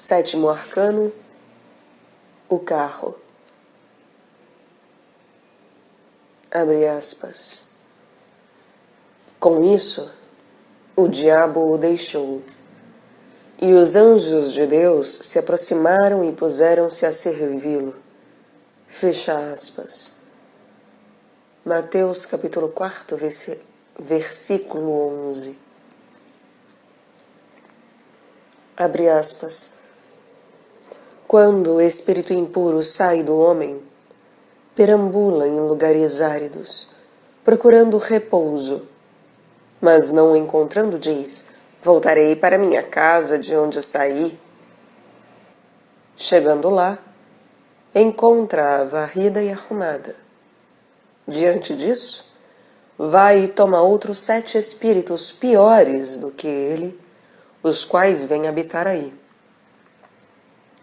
Sétimo arcano, o carro. Abre aspas. Com isso, o diabo o deixou, e os anjos de Deus se aproximaram e puseram-se a servi-lo. Fecha aspas. Mateus capítulo 4, versículo 11. Abre aspas. Quando o espírito impuro sai do homem, perambula em lugares áridos, procurando repouso, mas não o encontrando diz, voltarei para minha casa de onde saí. Chegando lá, encontra-a varrida e arrumada. Diante disso, vai e toma outros 7 espíritos piores do que ele, os quais vêm habitar aí.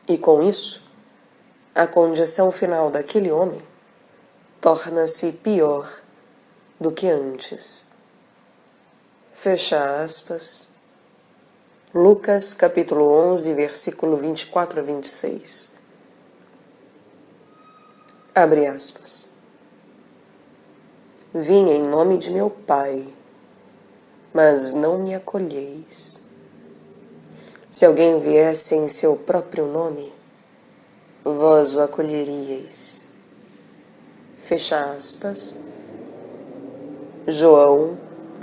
E com isso, a condição final daquele homem torna-se pior do que antes. Fecha aspas. Lucas capítulo 11, versículo 24 a 26. Abre aspas. Vim em nome de meu Pai, mas não me acolheis. Se alguém viesse em seu próprio nome, vós o acolheríeis. Fecha aspas. João,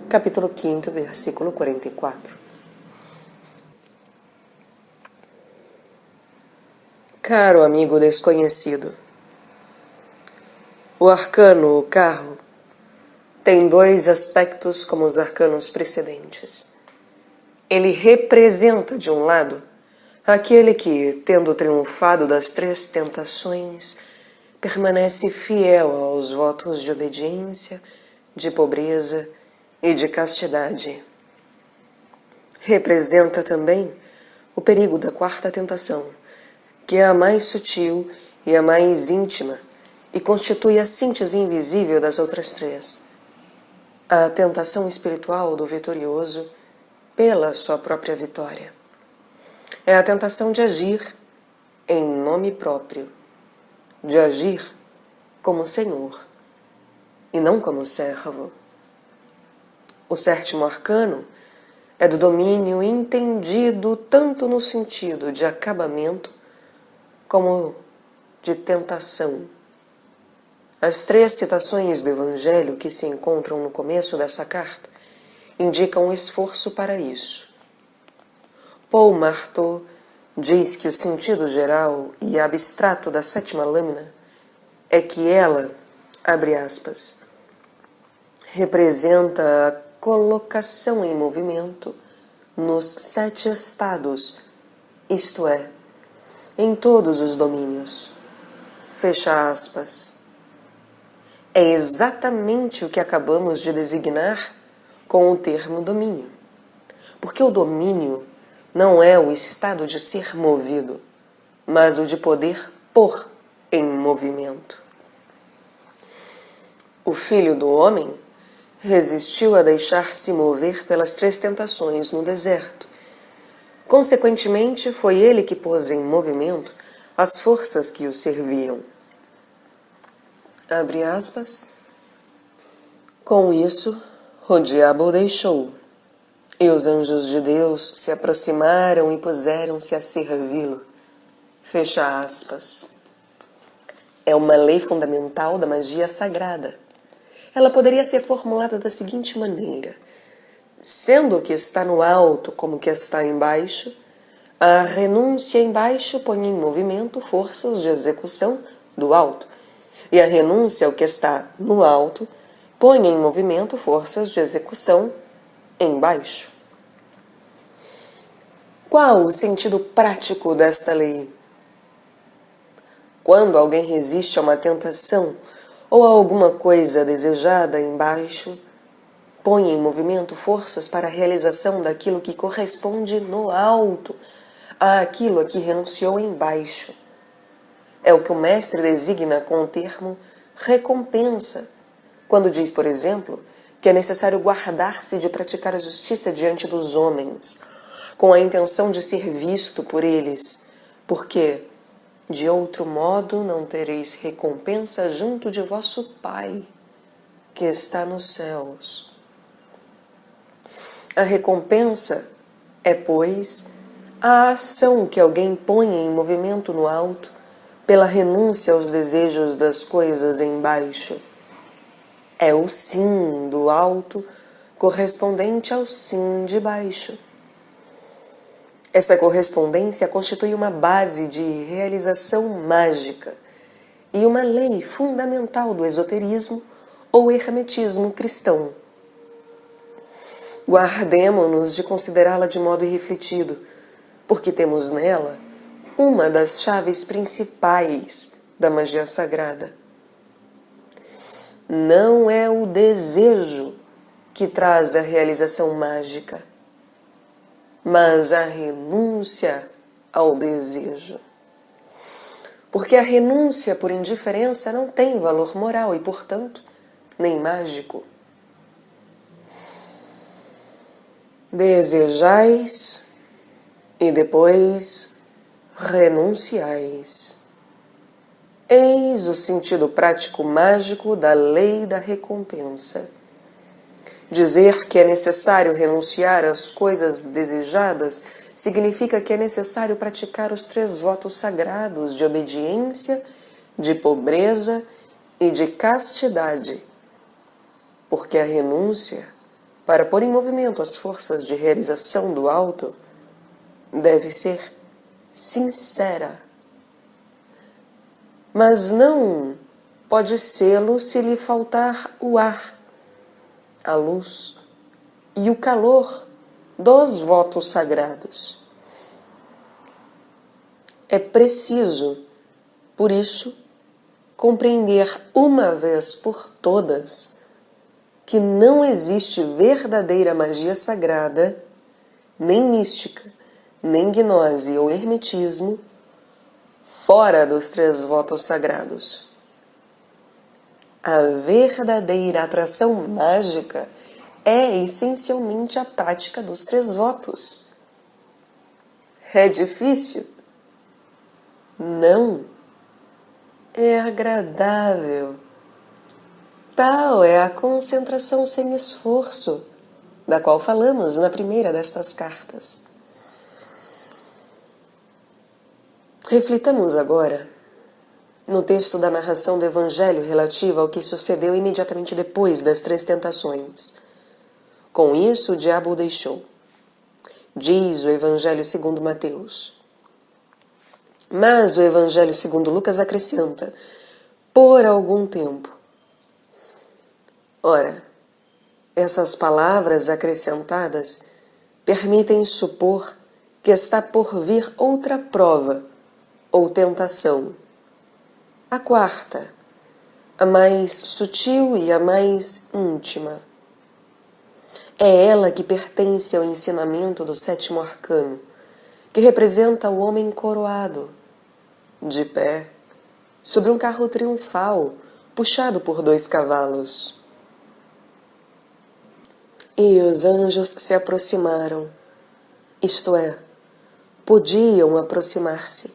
capítulo 5, versículo 44. Caro amigo desconhecido, o arcano, o carro, tem 2 aspectos como os arcanos precedentes. Ele representa, de um lado, aquele que, tendo triunfado das 3 tentações, permanece fiel aos votos de obediência, de pobreza e de castidade. Representa também o perigo da 4ª tentação, que é a mais sutil e a mais íntima e constitui a síntese invisível das outras 3. A tentação espiritual do vitorioso pela sua própria vitória. É a tentação de agir em nome próprio, de agir como Senhor e não como servo. O 7º arcano é do domínio entendido tanto no sentido de acabamento como de tentação. As 3 citações do Evangelho que se encontram no começo dessa carta indicam um esforço para isso. Paul Marteau diz que o sentido geral e abstrato da 7ª lâmina é que ela, abre aspas, representa a colocação em movimento nos 7 estados, isto é, em todos os domínios. Fecha aspas. É exatamente o que acabamos de designar com o termo domínio. Porque o domínio não é o estado de ser movido, mas o de poder pôr em movimento. O Filho do Homem resistiu a deixar-se mover pelas 3 tentações no deserto. Consequentemente, foi ele que pôs em movimento as forças que o serviam. Abre aspas. Com isso, o diabo o deixou, e os anjos de Deus se aproximaram e puseram-se a servi-lo. Fecha aspas. É uma lei fundamental da magia sagrada. Ela poderia ser formulada da seguinte maneira. Sendo o que está no alto como o que está embaixo, a renúncia embaixo põe em movimento forças de execução do alto, e a renúncia ao que está no alto põe em movimento forças de execução embaixo. Qual o sentido prático desta lei? Quando alguém resiste a uma tentação ou a alguma coisa desejada embaixo, põe em movimento forças para a realização daquilo que corresponde no alto, àquilo a que renunciou embaixo. É o que o mestre designa com o termo recompensa, quando diz, por exemplo, que é necessário guardar-se de praticar a justiça diante dos homens, com a intenção de ser visto por eles, porque de outro modo não tereis recompensa junto de vosso Pai, que está nos céus. A recompensa é, pois, a ação que alguém põe em movimento no alto pela renúncia aos desejos das coisas embaixo. É o sim do alto correspondente ao sim de baixo. Essa correspondência constitui uma base de realização mágica e uma lei fundamental do esoterismo ou hermetismo cristão. Guardemo-nos de considerá-la de modo irrefletido, porque temos nela uma das chaves principais da magia sagrada. Não é o desejo que traz a realização mágica, mas a renúncia ao desejo. Porque a renúncia por indiferença não tem valor moral e, portanto, nem mágico. Desejais e depois renunciais. Eis o sentido prático mágico da lei da recompensa. Dizer que é necessário renunciar às coisas desejadas significa que é necessário praticar os 3 votos sagrados de obediência, de pobreza e de castidade. Porque a renúncia, para pôr em movimento as forças de realização do alto, deve ser sincera. Mas não pode sê-lo se lhe faltar o ar, a luz e o calor dos votos sagrados. É preciso, por isso, compreender uma vez por todas que não existe verdadeira magia sagrada, nem mística, nem gnose ou hermetismo, fora dos 3 votos sagrados. A verdadeira atração mágica é essencialmente a prática dos 3 votos. É difícil? Não. É agradável. Tal é a concentração sem esforço, da qual falamos na primeira destas cartas. Reflitamos agora no texto da narração do Evangelho relativa ao que sucedeu imediatamente depois das 3 tentações. Com isso o diabo o deixou. Diz o Evangelho segundo Mateus. Mas o Evangelho segundo Lucas acrescenta, por algum tempo. Ora, essas palavras acrescentadas permitem supor que está por vir outra prova ou tentação. A 4ª, a mais sutil e a mais íntima. É ela que pertence ao ensinamento do 7º arcano, que representa o homem coroado, de pé, sobre um carro triunfal, puxado por 2 cavalos. E os anjos se aproximaram, isto é, podiam aproximar-se,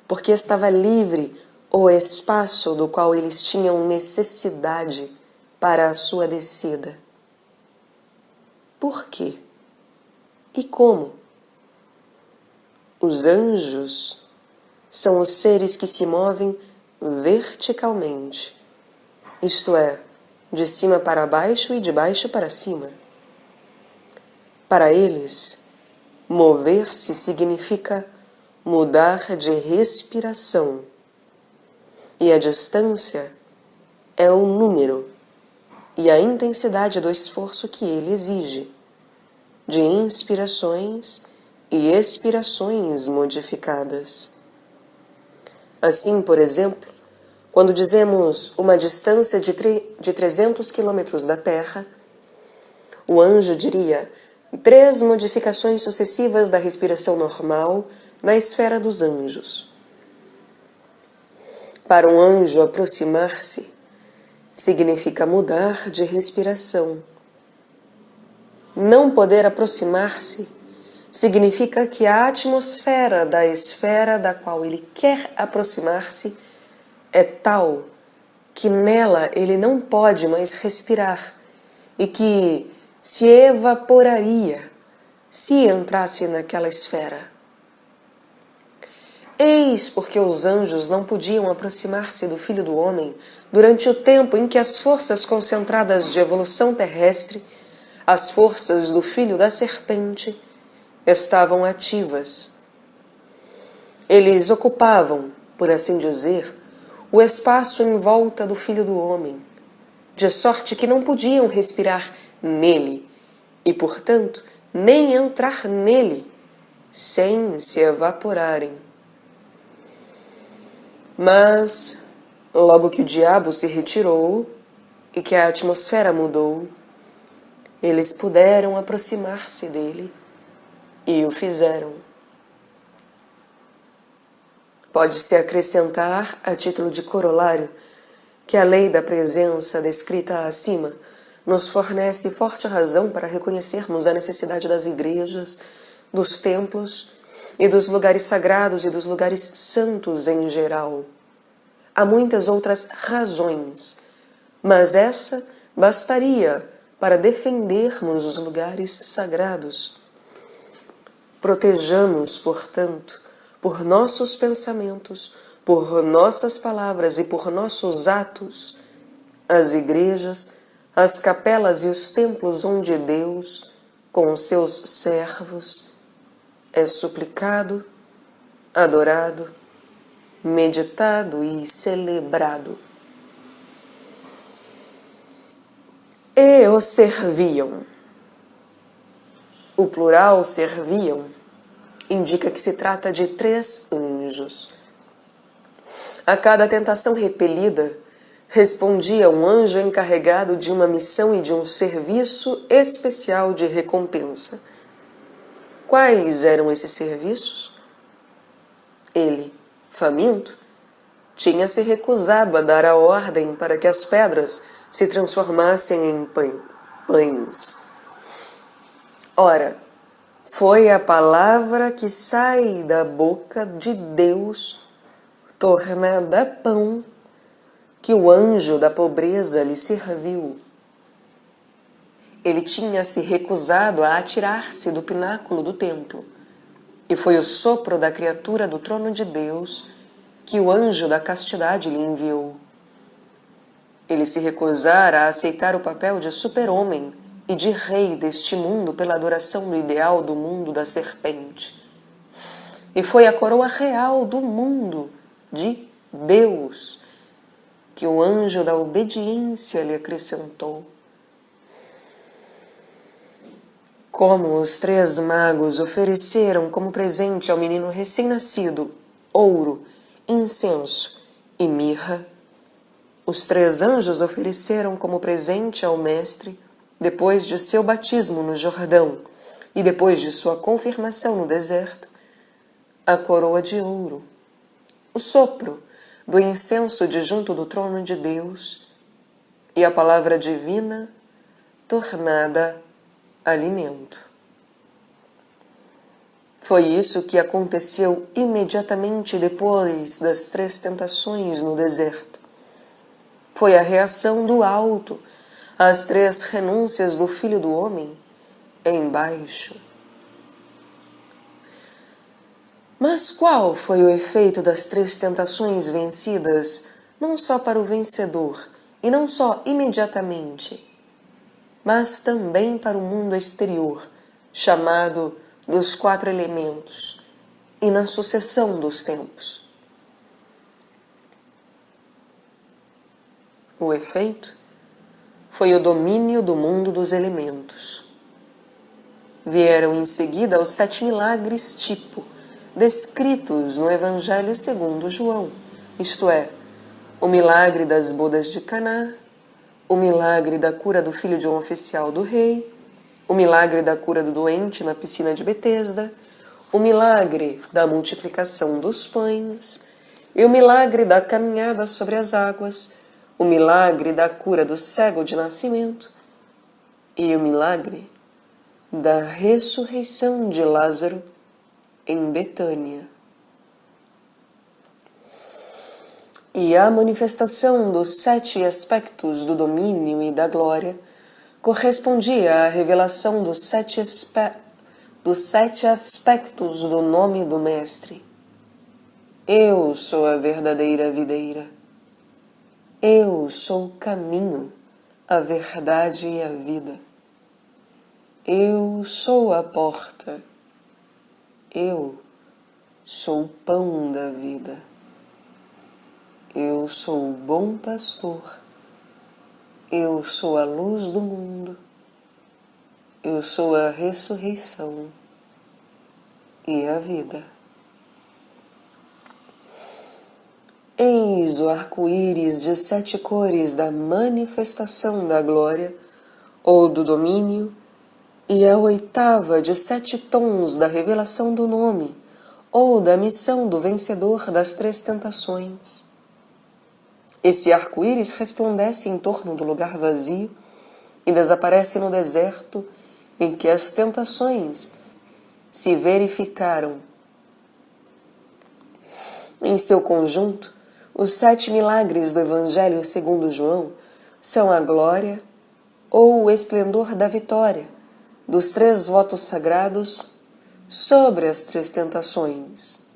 porque estava livre o espaço do qual eles tinham necessidade para a sua descida. Por quê? E como? Os anjos são os seres que se movem verticalmente, isto é, de cima para baixo e de baixo para cima. Para eles, mover-se significa mudar de respiração. E a distância é o número e a intensidade do esforço que ele exige, de inspirações e expirações modificadas. Assim, por exemplo, quando dizemos uma distância de 300 quilômetros da Terra, o anjo diria 3 modificações sucessivas da respiração normal na esfera dos anjos. Para um anjo aproximar-se significa mudar de respiração. Não poder aproximar-se significa que a atmosfera da esfera da qual ele quer aproximar-se é tal que nela ele não pode mais respirar e que se evaporaria se entrasse naquela esfera. Eis porque os anjos não podiam aproximar-se do Filho do Homem durante o tempo em que as forças concentradas de evolução terrestre, as forças do Filho da Serpente, estavam ativas. Eles ocupavam, por assim dizer, o espaço em volta do Filho do Homem, de sorte que não podiam respirar nele e, portanto, nem entrar nele sem se evaporarem. Mas, logo que o diabo se retirou e que a atmosfera mudou, eles puderam aproximar-se dele e o fizeram. Pode-se acrescentar, a título de corolário, que a lei da presença descrita acima nos fornece forte razão para reconhecermos a necessidade das igrejas, dos templos e dos lugares sagrados e dos lugares santos em geral. Há muitas outras razões, mas essa bastaria para defendermos os lugares sagrados. Protejamos, portanto, por nossos pensamentos, por nossas palavras e por nossos atos, as igrejas, as capelas e os templos onde Deus, com os seus servos, é suplicado, adorado, meditado e celebrado. E o serviam. O plural serviam indica que se trata de 3 anjos. A cada tentação repelida, respondia um anjo encarregado de uma missão e de um serviço especial de recompensa. Quais eram esses serviços? Ele, faminto, tinha se recusado a dar a ordem para que as pedras se transformassem em pães. Ora, foi a palavra que sai da boca de Deus, tornada pão, que o anjo da pobreza lhe serviu. Ele tinha se recusado a atirar-se do pináculo do templo, e foi o sopro da criatura do trono de Deus que o anjo da castidade lhe enviou. Ele se recusara a aceitar o papel de super-homem e de rei deste mundo pela adoração do ideal do mundo da serpente. E foi a coroa real do mundo, de Deus, que o anjo da obediência lhe acrescentou. Como os 3 magos ofereceram como presente ao menino recém-nascido ouro, incenso e mirra, os 3 anjos ofereceram como presente ao mestre, depois de seu batismo no Jordão e depois de sua confirmação no deserto, a coroa de ouro, o sopro do incenso de junto do trono de Deus e a palavra divina tornada alimento. Foi isso que aconteceu imediatamente depois das 3 tentações no deserto. Foi a reação do alto às 3 renúncias do Filho do Homem embaixo. Mas qual foi o efeito das 3 tentações vencidas, não só para o vencedor, e não só imediatamente, mas também para o mundo exterior, chamado dos 4 elementos, e na sucessão dos tempos? O efeito foi o domínio do mundo dos elementos. Vieram em seguida os 7 milagres tipo, descritos no Evangelho segundo João, isto é, o milagre das bodas de Caná, o milagre da cura do filho de um oficial do rei, o milagre da cura do doente na piscina de Betesda, o milagre da multiplicação dos pães, e o milagre da caminhada sobre as águas, o milagre da cura do cego de nascimento, e o milagre da ressurreição de Lázaro em Betânia. E a manifestação dos 7 aspectos do domínio e da glória correspondia à revelação dos 7 aspectos do nome do Mestre. Eu sou a verdadeira videira. Eu sou o caminho, a verdade e a vida. Eu sou a porta. Eu sou o pão da vida. Eu sou o bom pastor. Eu sou a luz do mundo. Eu sou a ressurreição e a vida. Eis o arco-íris de 7 cores da manifestação da glória, ou do domínio, e a 8ª de 7 tons da revelação do nome, ou da missão do vencedor das 3 tentações. Esse arco-íris resplandece em torno do lugar vazio e desaparece no deserto em que as tentações se verificaram. Em seu conjunto, os 7 milagres do Evangelho segundo João são a glória ou o esplendor da vitória dos 3 votos sagrados sobre as 3 tentações.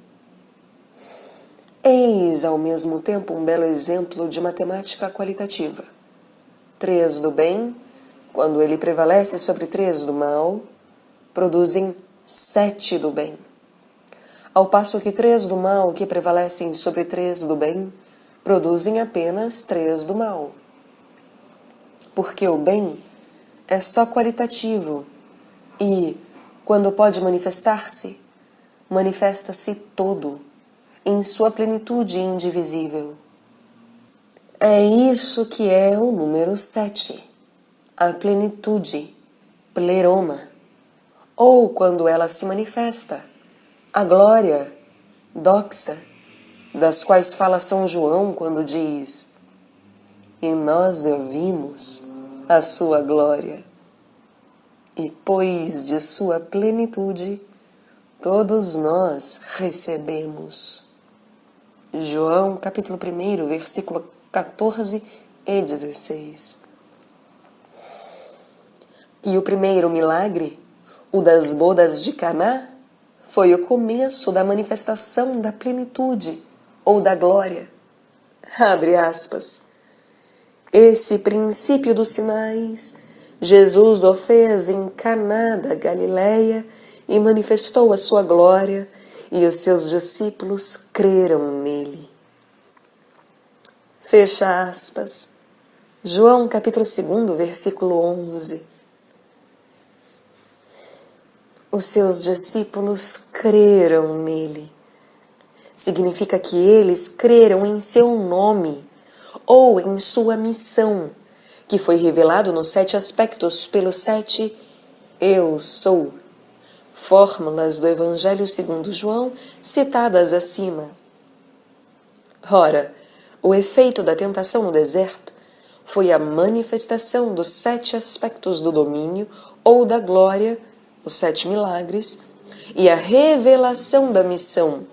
Eis ao mesmo tempo um belo exemplo de matemática qualitativa. 3 do bem, quando ele prevalece sobre 3 do mal, produzem 7 do bem. Ao passo que 3 do mal que prevalecem sobre 3 do bem, produzem apenas 3 do mal. Porque o bem é só qualitativo e, quando pode manifestar-se, manifesta-se todo, em sua plenitude indivisível. É isso que é o número 7, a plenitude, pleroma, ou quando ela se manifesta, a glória, doxa, das quais fala São João quando diz: e nós ouvimos a sua glória, e pois de sua plenitude todos nós recebemos. João capítulo 1, versículo 14 e 16. E o primeiro milagre, o das bodas de Caná, foi o começo da manifestação da plenitude ou da glória. Abre aspas. Esse princípio dos sinais, Jesus o fez em Caná da Galileia e manifestou a sua glória, e os seus discípulos creram nele. Fecha aspas. João capítulo 2, versículo 11. Os seus discípulos creram nele. Significa que eles creram em seu nome ou em sua missão, que foi revelado nos 7 aspectos pelos 7 Eu Sou, fórmulas do Evangelho segundo João citadas acima. Ora, o efeito da tentação no deserto foi a manifestação dos 7 aspectos do domínio ou da glória, os 7 milagres, e a revelação da missão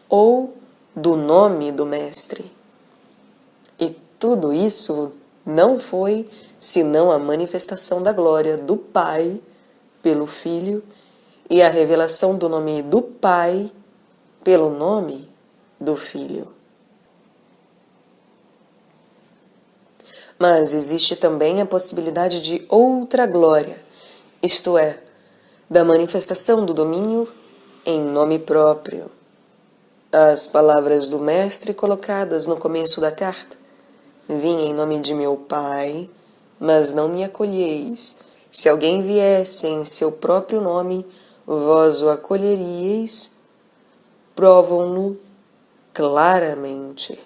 ou do nome do Mestre. E tudo isso não foi senão a manifestação da glória do Pai pelo Filho e a revelação do nome do Pai pelo nome do Filho. Mas existe também a possibilidade de outra glória, isto é, da manifestação do domínio em nome próprio. As palavras do Mestre colocadas no começo da carta: vim em nome de meu Pai, mas não me acolheis. Se alguém viesse em seu próprio nome, vós o acolheríeis, provam-no claramente.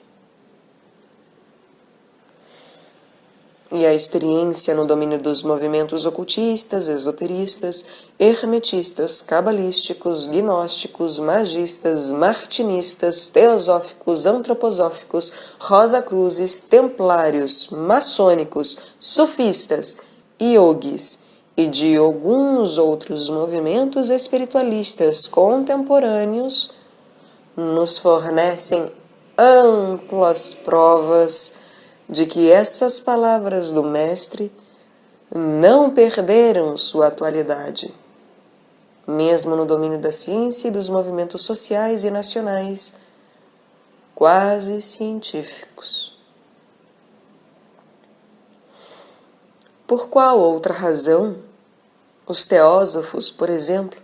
E a experiência no domínio dos movimentos ocultistas, esoteristas, hermetistas, cabalísticos, gnósticos, magistas, martinistas, teosóficos, antroposóficos, rosacruzes, templários, maçônicos, sufistas, iogues e de alguns outros movimentos espiritualistas contemporâneos nos fornecem amplas provas de que essas palavras do Mestre não perderam sua atualidade, mesmo no domínio da ciência e dos movimentos sociais e nacionais, quase científicos. Por qual outra razão os teósofos, por exemplo,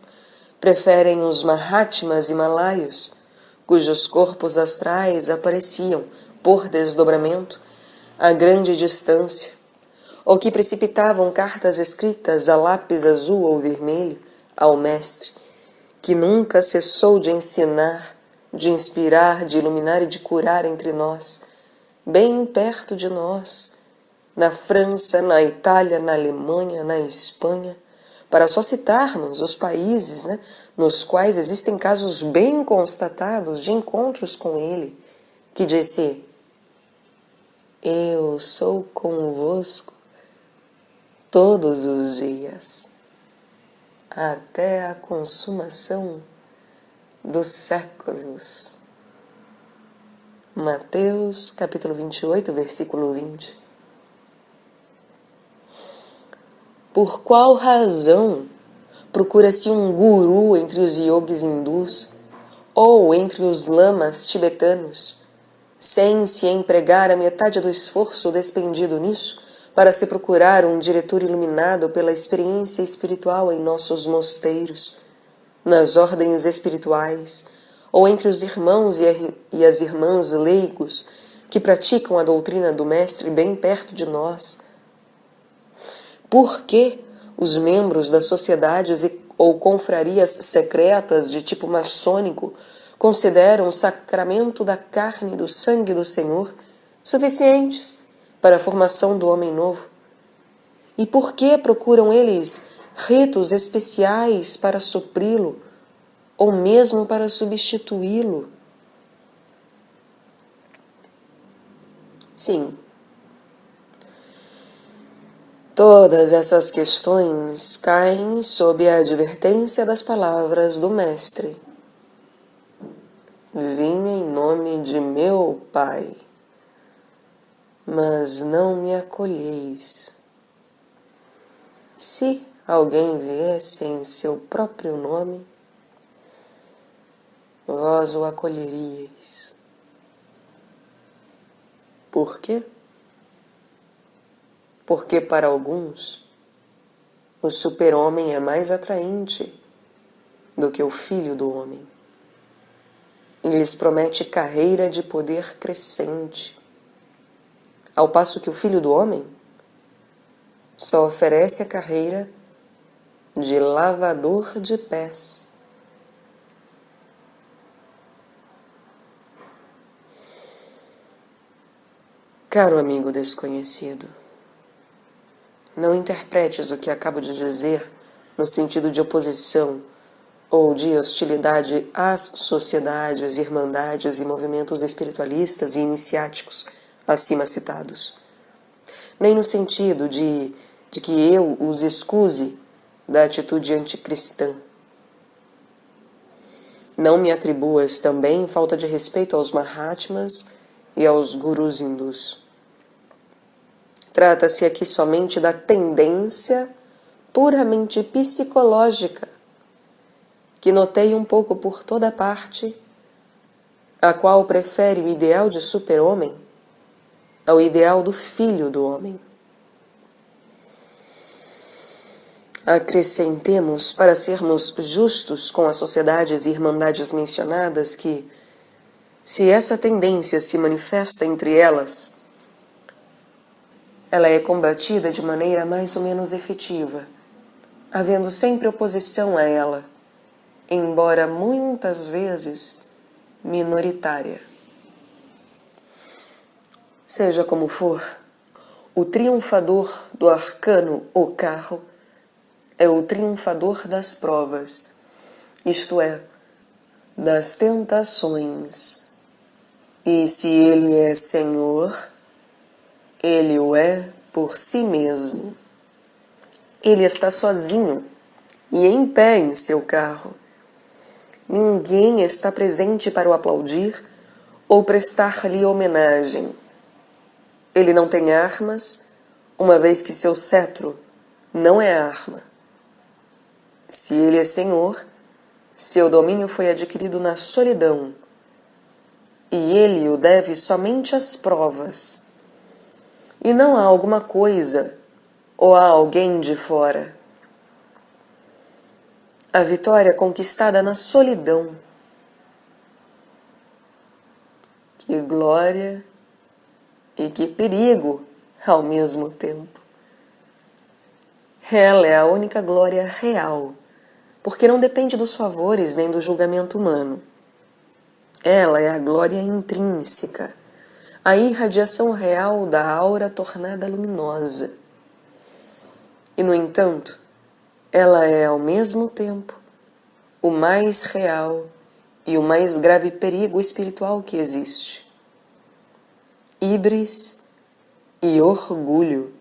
preferem os Mahatmas himalaios, cujos corpos astrais apareciam, por desdobramento, a grande distância, ou que precipitavam cartas escritas a lápis azul ou vermelho ao Mestre, que nunca cessou de ensinar, de inspirar, de iluminar e de curar entre nós, bem perto de nós, na França, na Itália, na Alemanha, na Espanha, para só citarmos os países, nos quais existem casos bem constatados de encontros com ele, que disse: eu sou convosco todos os dias, até a consumação dos séculos. Mateus, capítulo 28, versículo 20. Por qual razão procura-se um guru entre os yogis hindus ou entre os lamas tibetanos, sem se empregar a metade do esforço despendido nisso para se procurar um diretor iluminado pela experiência espiritual em nossos mosteiros, nas ordens espirituais, ou entre os irmãos e as irmãs leigos que praticam a doutrina do Mestre bem perto de nós? Por que os membros das sociedades ou confrarias secretas de tipo maçônico consideram o sacramento da carne e do sangue do Senhor suficientes para a formação do homem novo? E por que procuram eles ritos especiais para supri-lo ou mesmo para substituí-lo? Sim, todas essas questões caem sob a advertência das palavras do Mestre. Vim em nome de meu Pai, mas não me acolheis. Se alguém viesse em seu próprio nome, vós o acolheríeis. Por quê? Porque para alguns o super-homem é mais atraente do que o filho do homem. E lhes promete carreira de poder crescente, ao passo que o filho do homem só oferece a carreira de lavador de pés. Caro amigo desconhecido, não interpretes o que acabo de dizer no sentido de oposição ou de hostilidade às sociedades, irmandades e movimentos espiritualistas e iniciáticos acima citados, nem no sentido de que eu os excuse da atitude anticristã. Não me atribuas também falta de respeito aos Mahatmas e aos gurus hindus. Trata-se aqui somente da tendência puramente psicológica que notei um pouco por toda parte, a qual prefere o ideal de super-homem ao ideal do filho do homem. Acrescentemos, para sermos justos com as sociedades e irmandades mencionadas, que, se essa tendência se manifesta entre elas, ela é combatida de maneira mais ou menos efetiva, havendo sempre oposição a ela, embora muitas vezes minoritária. Seja como for, o triunfador do arcano ou carro é o triunfador das provas, isto é, das tentações. E se ele é Senhor, ele o é por si mesmo. Ele está sozinho e em pé em seu carro. Ninguém está presente para o aplaudir ou prestar-lhe homenagem. Ele não tem armas, uma vez que seu cetro não é arma. Se ele é senhor, seu domínio foi adquirido na solidão, e ele o deve somente às provas. E não há alguma coisa ou há alguém de fora. A vitória conquistada na solidão. Que glória e que perigo ao mesmo tempo. Ela é a única glória real, porque não depende dos favores nem do julgamento humano. Ela é a glória intrínseca, a irradiação real da aura tornada luminosa. E, no entanto, ela é, ao mesmo tempo, o mais real e o mais grave perigo espiritual que existe. Híbris e orgulho,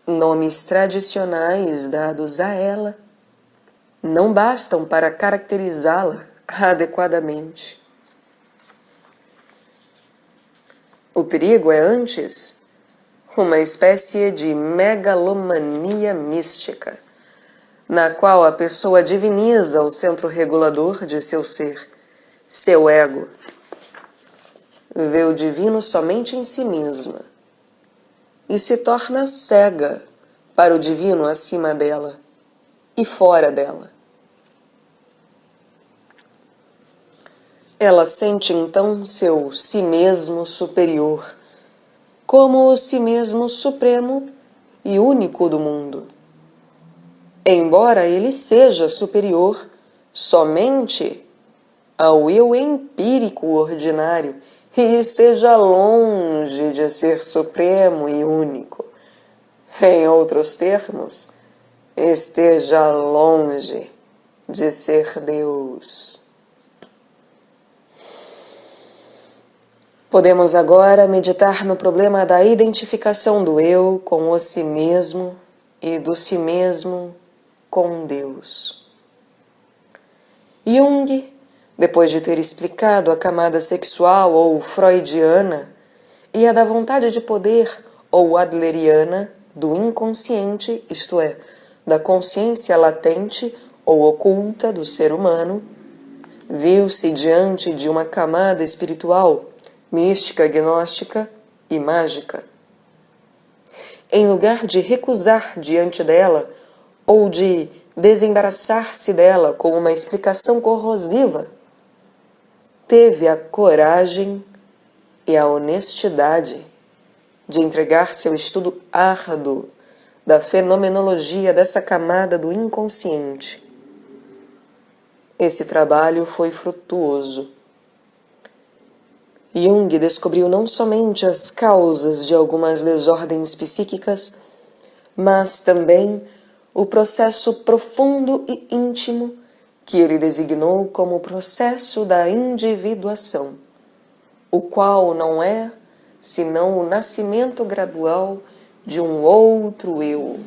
nomes tradicionais dados a ela, não bastam para caracterizá-la adequadamente. O perigo é, antes, uma espécie de megalomania mística, na qual a pessoa diviniza o centro regulador de seu ser, seu ego. Vê o divino somente em si mesma e se torna cega para o divino acima dela e fora dela. Ela sente então seu si mesmo superior, como o si mesmo supremo e único do mundo. Embora ele seja superior somente ao eu empírico ordinário e esteja longe de ser supremo e único. Em outros termos, esteja longe de ser Deus. Podemos agora meditar no problema da identificação do eu com o si mesmo e do si mesmo com Deus. Jung, depois de ter explicado a camada sexual ou freudiana e a da vontade de poder ou adleriana do inconsciente, isto é, da consciência latente ou oculta do ser humano, viu-se diante de uma camada espiritual mística, gnóstica e mágica. Em lugar de recusar diante dela ou de desembaraçar-se dela com uma explicação corrosiva, teve a coragem e a honestidade de entregar-se ao estudo árduo da fenomenologia dessa camada do inconsciente. Esse trabalho foi frutuoso. Jung descobriu não somente as causas de algumas desordens psíquicas, mas também o processo profundo e íntimo que ele designou como o processo da individuação, o qual não é senão o nascimento gradual de um outro eu,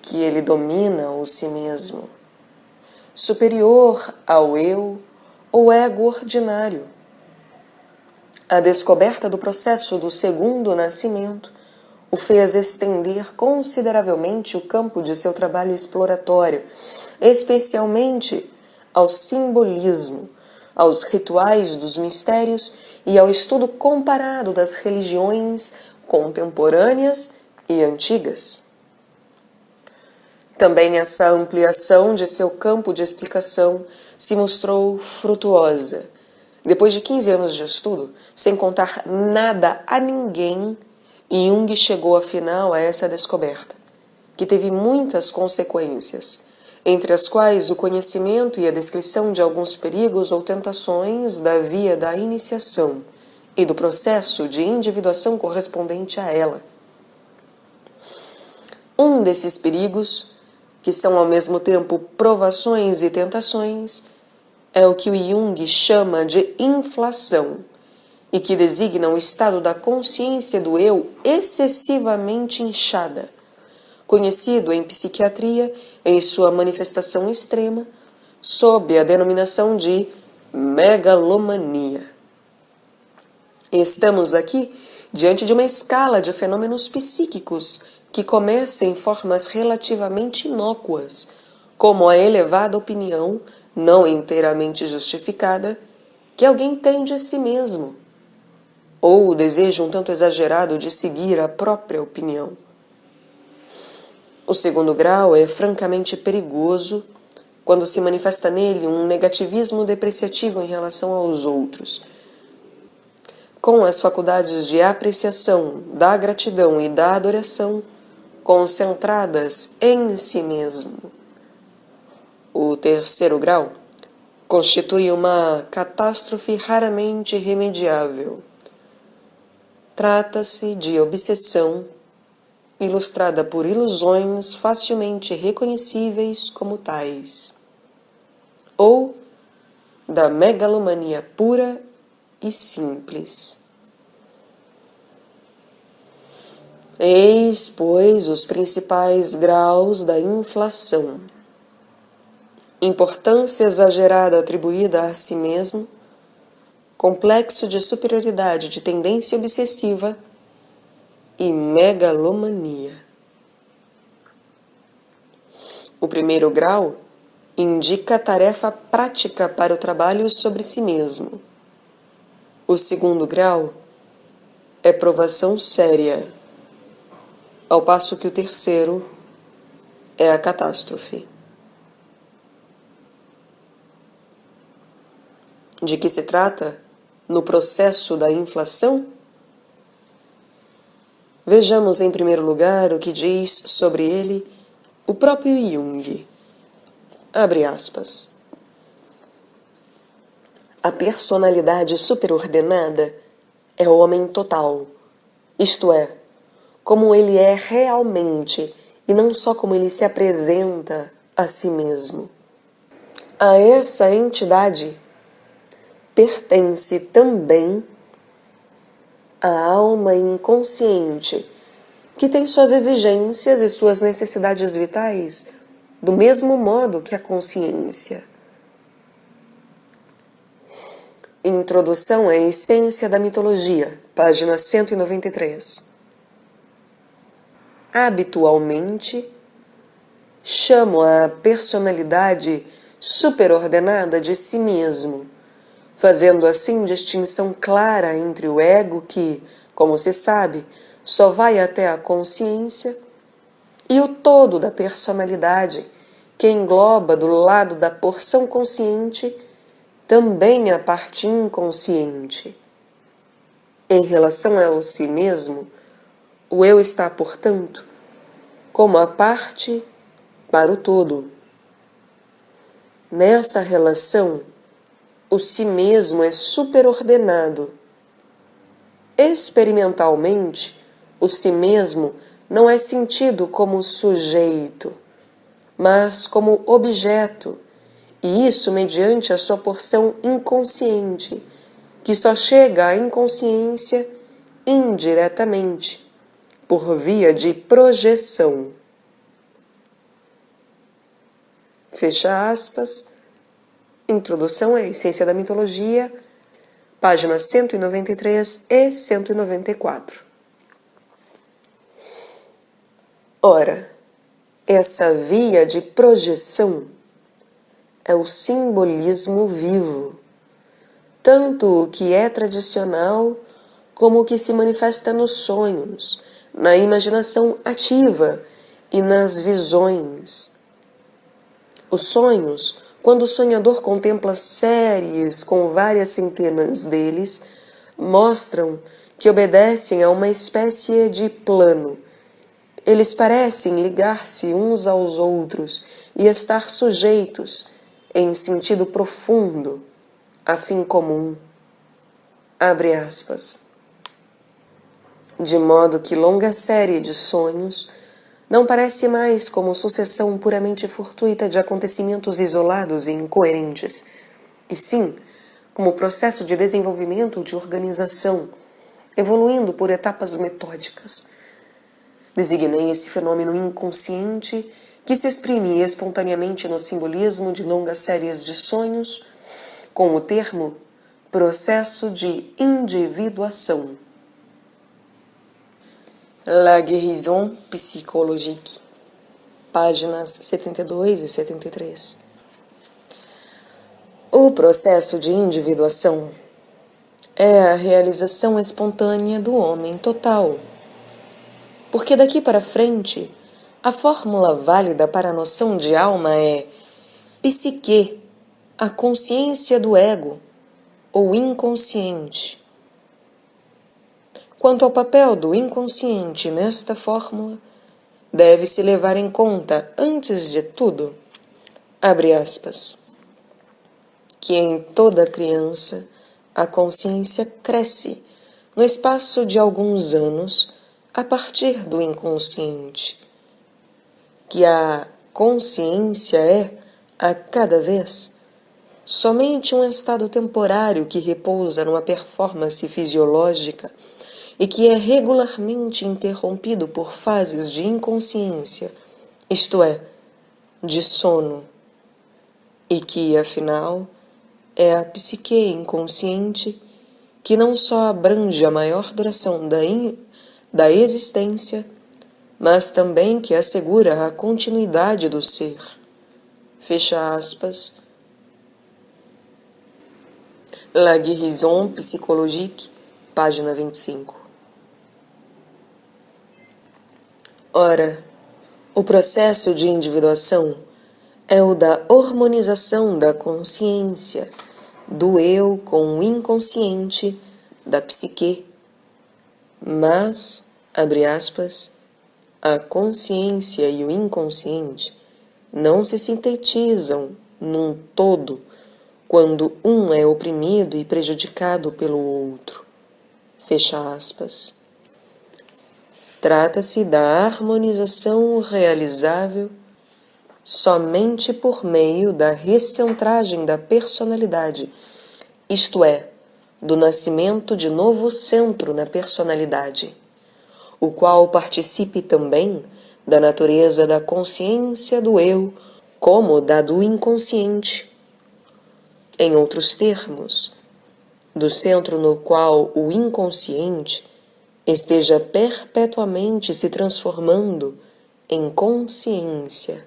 que ele domina o si mesmo, superior ao eu ou ego ordinário. A descoberta do processo do segundo nascimento o fez estender consideravelmente o campo de seu trabalho exploratório, especialmente ao simbolismo, aos rituais dos mistérios e ao estudo comparado das religiões contemporâneas e antigas. Também essa ampliação de seu campo de explicação se mostrou frutuosa. Depois de 15 anos de estudo, sem contar nada a ninguém, Jung chegou afinal a essa descoberta, que teve muitas consequências, entre as quais o conhecimento e a descrição de alguns perigos ou tentações da via da iniciação e do processo de individuação correspondente a ela. Um desses perigos, que são ao mesmo tempo provações e tentações, é o que o Jung chama de inflação, e que designa o estado da consciência do eu excessivamente inchada, conhecido em psiquiatria em sua manifestação extrema, sob a denominação de megalomania. Estamos aqui diante de uma escala de fenômenos psíquicos que começa em formas relativamente inócuas, como a elevada opinião, não inteiramente justificada, que alguém tem de si mesmo, ou o desejo um tanto exagerado de seguir a própria opinião. O segundo grau é francamente perigoso quando se manifesta nele um negativismo depreciativo em relação aos outros, com as faculdades de apreciação, da gratidão e da adoração concentradas em si mesmo. O terceiro grau constitui uma catástrofe raramente remediável. Trata-se de obsessão ilustrada por ilusões facilmente reconhecíveis como tais, ou da megalomania pura e simples. Eis, pois, os principais graus da inflação. Importância exagerada atribuída a si mesmo, complexo de superioridade de tendência obsessiva e megalomania. O primeiro grau indica tarefa prática para o trabalho sobre si mesmo. O segundo grau é provação séria, ao passo que o terceiro é a catástrofe. De que se trata no processo da inflação? Vejamos em primeiro lugar o que diz sobre ele o próprio Jung. Abre aspas. A personalidade superordenada é o homem total, isto é, como ele é realmente e não só como ele se apresenta a si mesmo. A essa entidade pertence também a alma inconsciente, que tem suas exigências e suas necessidades vitais do mesmo modo que a consciência. Introdução à essência da mitologia, página 193. Habitualmente, chamo a personalidade superordenada de si mesmo, fazendo assim distinção clara entre o ego que, como se sabe, só vai até a consciência, e o todo da personalidade, que engloba do lado da porção consciente também a parte inconsciente. Em relação ao si mesmo, o eu está, portanto, como a parte para o todo. Nessa relação, o si mesmo é superordenado. Experimentalmente, o si mesmo não é sentido como sujeito, mas como objeto, e isso mediante a sua porção inconsciente, que só chega à inconsciência indiretamente, por via de projeção. Fecha aspas. Introdução à essência da mitologia, páginas 193 e 194. Ora, essa via de projeção é o simbolismo vivo, tanto o que é tradicional como o que se manifesta nos sonhos, na imaginação ativa e nas visões. Os sonhos, quando o sonhador contempla séries com várias centenas deles, mostram que obedecem a uma espécie de plano. Eles parecem ligar-se uns aos outros e estar sujeitos, em sentido profundo, a fim comum. Abre aspas. De modo que longa série de sonhos não parece mais como sucessão puramente fortuita de acontecimentos isolados e incoerentes, e sim como processo de desenvolvimento de organização, evoluindo por etapas metódicas. Designei esse fenômeno inconsciente que se exprime espontaneamente no simbolismo de longas séries de sonhos com o termo processo de individuação. La guérison psychologique, páginas 72 e 73. O processo de individuação é a realização espontânea do homem total, porque daqui para frente a fórmula válida para a noção de alma é psique, a consciência do ego, ou inconsciente. Quanto ao papel do inconsciente nesta fórmula, deve-se levar em conta, antes de tudo, abre aspas, que em toda criança a consciência cresce no espaço de alguns anos a partir do inconsciente, que a consciência é, a cada vez, somente um estado temporário que repousa numa performance fisiológica e que é regularmente interrompido por fases de inconsciência, isto é, de sono, e que, afinal, é a psique inconsciente que não só abrange a maior duração da existência, mas também que assegura a continuidade do ser. Fecha aspas. La guérison psychologique, página 25. Ora, o processo de individuação é o da harmonização da consciência, do eu com o inconsciente, da psique. Mas, abre aspas, a consciência e o inconsciente não se sintetizam num todo quando um é oprimido e prejudicado pelo outro. Fecha aspas. Trata-se da harmonização realizável somente por meio da recentragem da personalidade, isto é, do nascimento de novo centro na personalidade, o qual participe também da natureza da consciência do eu como da do inconsciente. Em outros termos, do centro no qual o inconsciente esteja perpetuamente se transformando em consciência.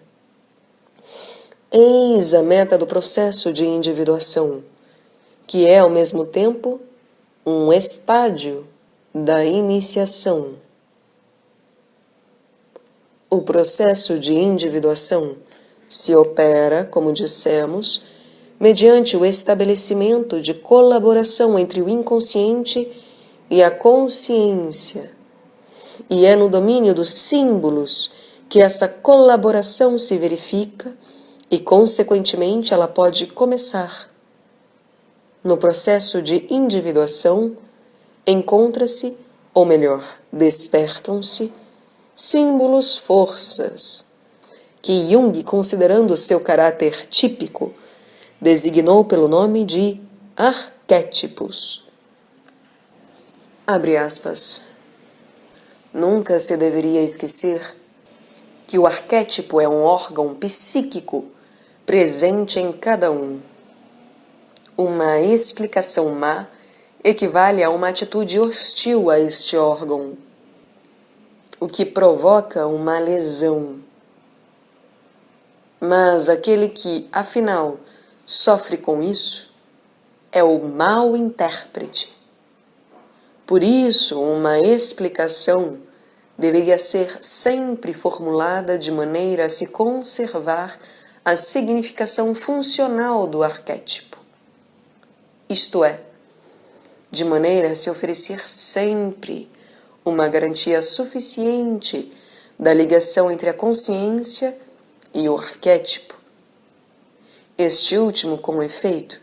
Eis a meta do processo de individuação, que é ao mesmo tempo um estádio da iniciação. O processo de individuação se opera, como dissemos, mediante o estabelecimento de colaboração entre o inconsciente e a consciência. E é no domínio dos símbolos que essa colaboração se verifica e, consequentemente, ela pode começar. No processo de individuação, encontra-se, ou melhor, despertam-se, símbolos forças, que Jung, considerando seu caráter típico, designou pelo nome de arquétipos. Abre aspas. Nunca se deveria esquecer que o arquétipo é um órgão psíquico presente em cada um. Uma explicação má equivale a uma atitude hostil a este órgão, o que provoca uma lesão. Mas aquele que, afinal, sofre com isso é o mau intérprete. Por isso, uma explicação deveria ser sempre formulada de maneira a se conservar a significação funcional do arquétipo. Isto é, de maneira a se oferecer sempre uma garantia suficiente da ligação entre a consciência e o arquétipo. Este último, com efeito,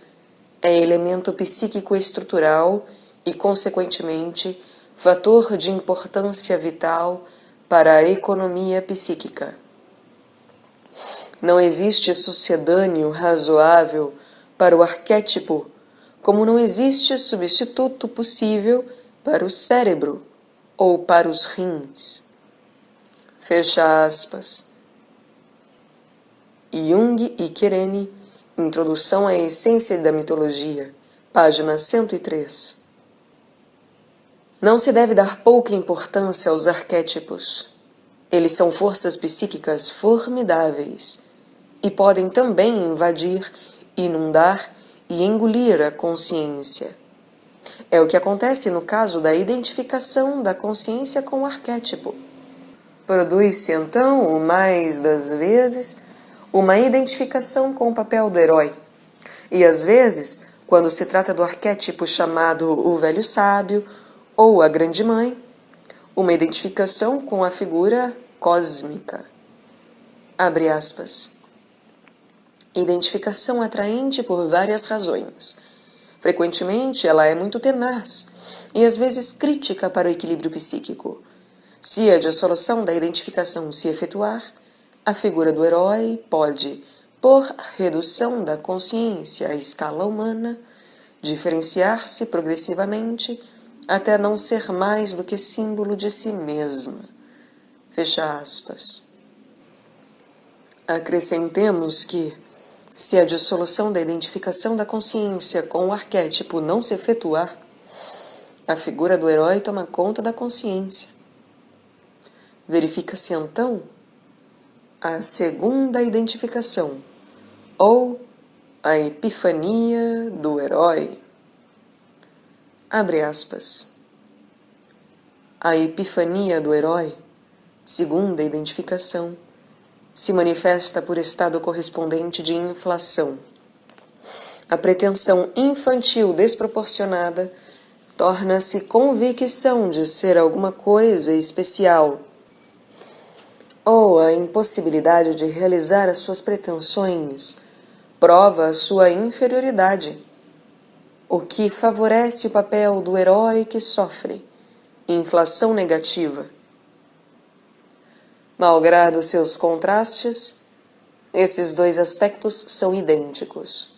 é elemento psíquico estrutural e, consequentemente, fator de importância vital para a economia psíquica. Não existe sucedâneo razoável para o arquétipo, como não existe substituto possível para o cérebro ou para os rins. Fecha aspas. Jung e Kerene, Introdução à Essência da Mitologia, página 103. Não se deve dar pouca importância aos arquétipos. Eles são forças psíquicas formidáveis e podem também invadir, inundar e engolir a consciência. É o que acontece no caso da identificação da consciência com o arquétipo. Produz-se, então, o mais das vezes, uma identificação com o papel do herói. E, às vezes, quando se trata do arquétipo chamado o velho sábio ou a grande mãe, uma identificação com a figura cósmica. Abre aspas. Identificação atraente por várias razões. Frequentemente, ela é muito tenaz e, às vezes, crítica para o equilíbrio psíquico. Se a dissolução da identificação se efetuar, a figura do herói pode, por redução da consciência à escala humana, diferenciar-se progressivamente até não ser mais do que símbolo de si mesma. Fecha aspas. Acrescentemos que, se a dissolução da identificação da consciência com o arquétipo não se efetuar, a figura do herói toma conta da consciência. Verifica-se então a segunda identificação, ou a epifania do herói. Abre aspas. A epifania do herói, segunda identificação, se manifesta por estado correspondente de inflação. A pretensão infantil desproporcionada torna-se convicção de ser alguma coisa especial, ou a impossibilidade de realizar as suas pretensões prova a sua inferioridade, o que favorece o papel do herói que sofre inflação negativa. Malgrado seus contrastes, esses dois aspectos são idênticos.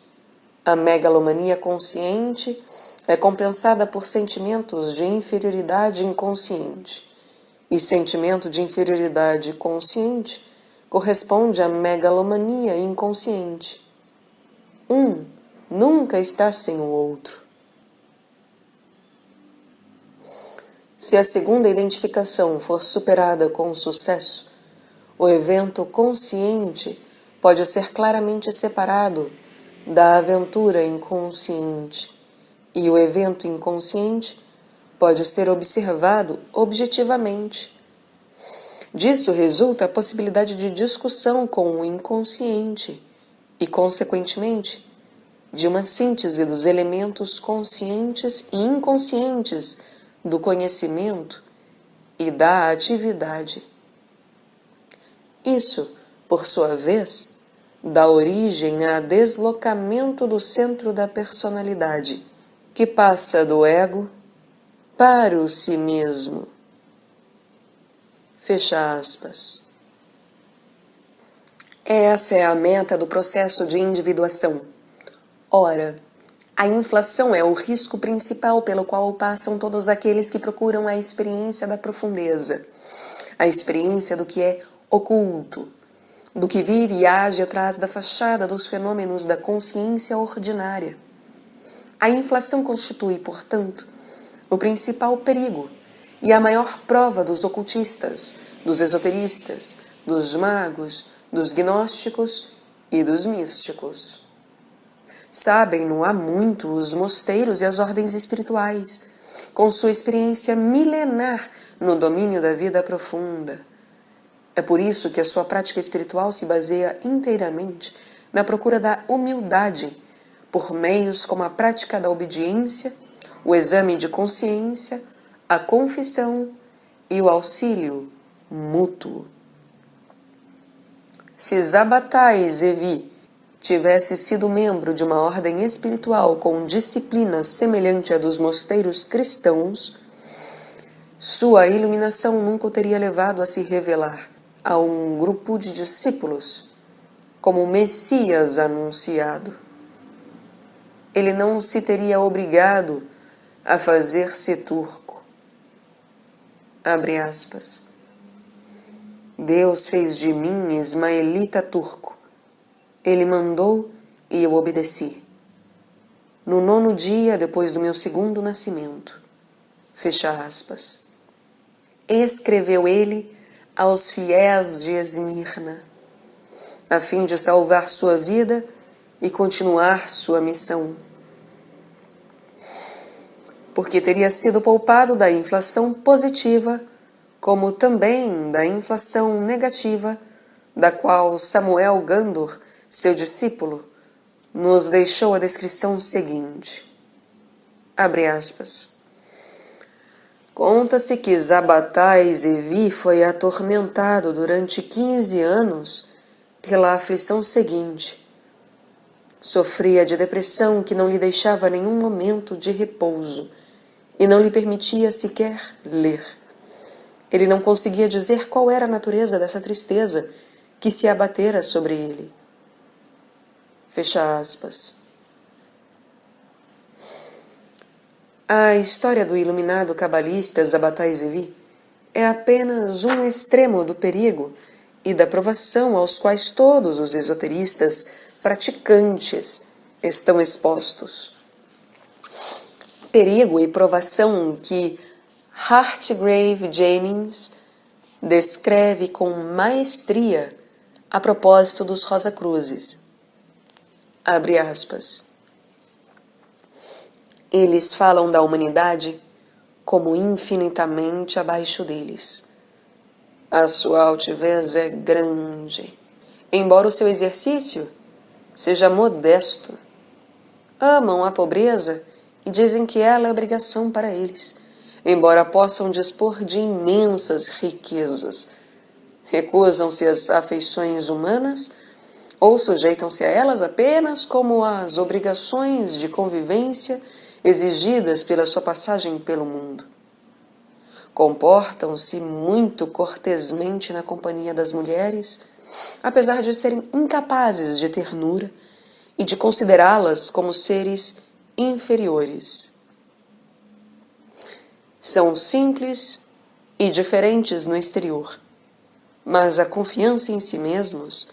A megalomania consciente é compensada por sentimentos de inferioridade inconsciente, e sentimento de inferioridade consciente corresponde à megalomania inconsciente. Um nunca está sem o outro. Se a segunda identificação for superada com sucesso, o evento consciente pode ser claramente separado da aventura inconsciente, e o evento inconsciente pode ser observado objetivamente. Disso resulta a possibilidade de discussão com o inconsciente e, consequentemente, de uma síntese dos elementos conscientes e inconscientes do conhecimento e da atividade. Isso, por sua vez, dá origem a deslocamento do centro da personalidade, que passa do ego para o si mesmo. Fecha aspas. Essa é a meta do processo de individuação. Ora, a inflação é o risco principal pelo qual passam todos aqueles que procuram a experiência da profundeza, a experiência do que é oculto, do que vive e age atrás da fachada dos fenômenos da consciência ordinária. A inflação constitui, portanto, o principal perigo e a maior prova dos ocultistas, dos esoteristas, dos magos, dos gnósticos e dos místicos. Sabem-no há muito os mosteiros e as ordens espirituais, com sua experiência milenar no domínio da vida profunda. É por isso que a sua prática espiritual se baseia inteiramente na procura da humildade, por meios como a prática da obediência, o exame de consciência, a confissão e o auxílio mútuo. Se Zabbatai Zevi tivesse sido membro de uma ordem espiritual com disciplina semelhante à dos mosteiros cristãos, sua iluminação nunca o teria levado a se revelar a um grupo de discípulos como o Messias anunciado. Ele não se teria obrigado a fazer-se turco. Abre aspas. Deus fez de mim ismaelita turco. Ele mandou e eu obedeci. No 9º dia depois do meu 2º nascimento. Fecha aspas. Escreveu ele aos fiéis de Esmirna, a fim de salvar sua vida e continuar sua missão. Porque teria sido poupado da inflação positiva, como também da inflação negativa, da qual Samuel Gandor, seu discípulo, nos deixou a descrição seguinte. Abre aspas. Conta-se que Zabatai Zevi foi atormentado durante 15 anos pela aflição seguinte. Sofria de depressão que não lhe deixava nenhum momento de repouso e não lhe permitia sequer ler. Ele não conseguia dizer qual era a natureza dessa tristeza que se abatera sobre ele. Fecha aspas. A história do iluminado cabalista Zabatai Zevi é apenas um extremo do perigo e da provação aos quais todos os esoteristas praticantes estão expostos. Perigo e provação que Hartgrave Jennings descreve com maestria a propósito dos Rosacruzes. Abre aspas. Eles falam da humanidade como infinitamente abaixo deles. A sua altivez é grande, embora o seu exercício seja modesto. Amam a pobreza e dizem que ela é obrigação para eles, embora possam dispor de imensas riquezas. Recusam-se às afeições humanas ou sujeitam-se a elas apenas como às obrigações de convivência exigidas pela sua passagem pelo mundo. Comportam-se muito cortesmente na companhia das mulheres, apesar de serem incapazes de ternura e de considerá-las como seres inferiores. São simples e diferentes no exterior, mas a confiança em si mesmos,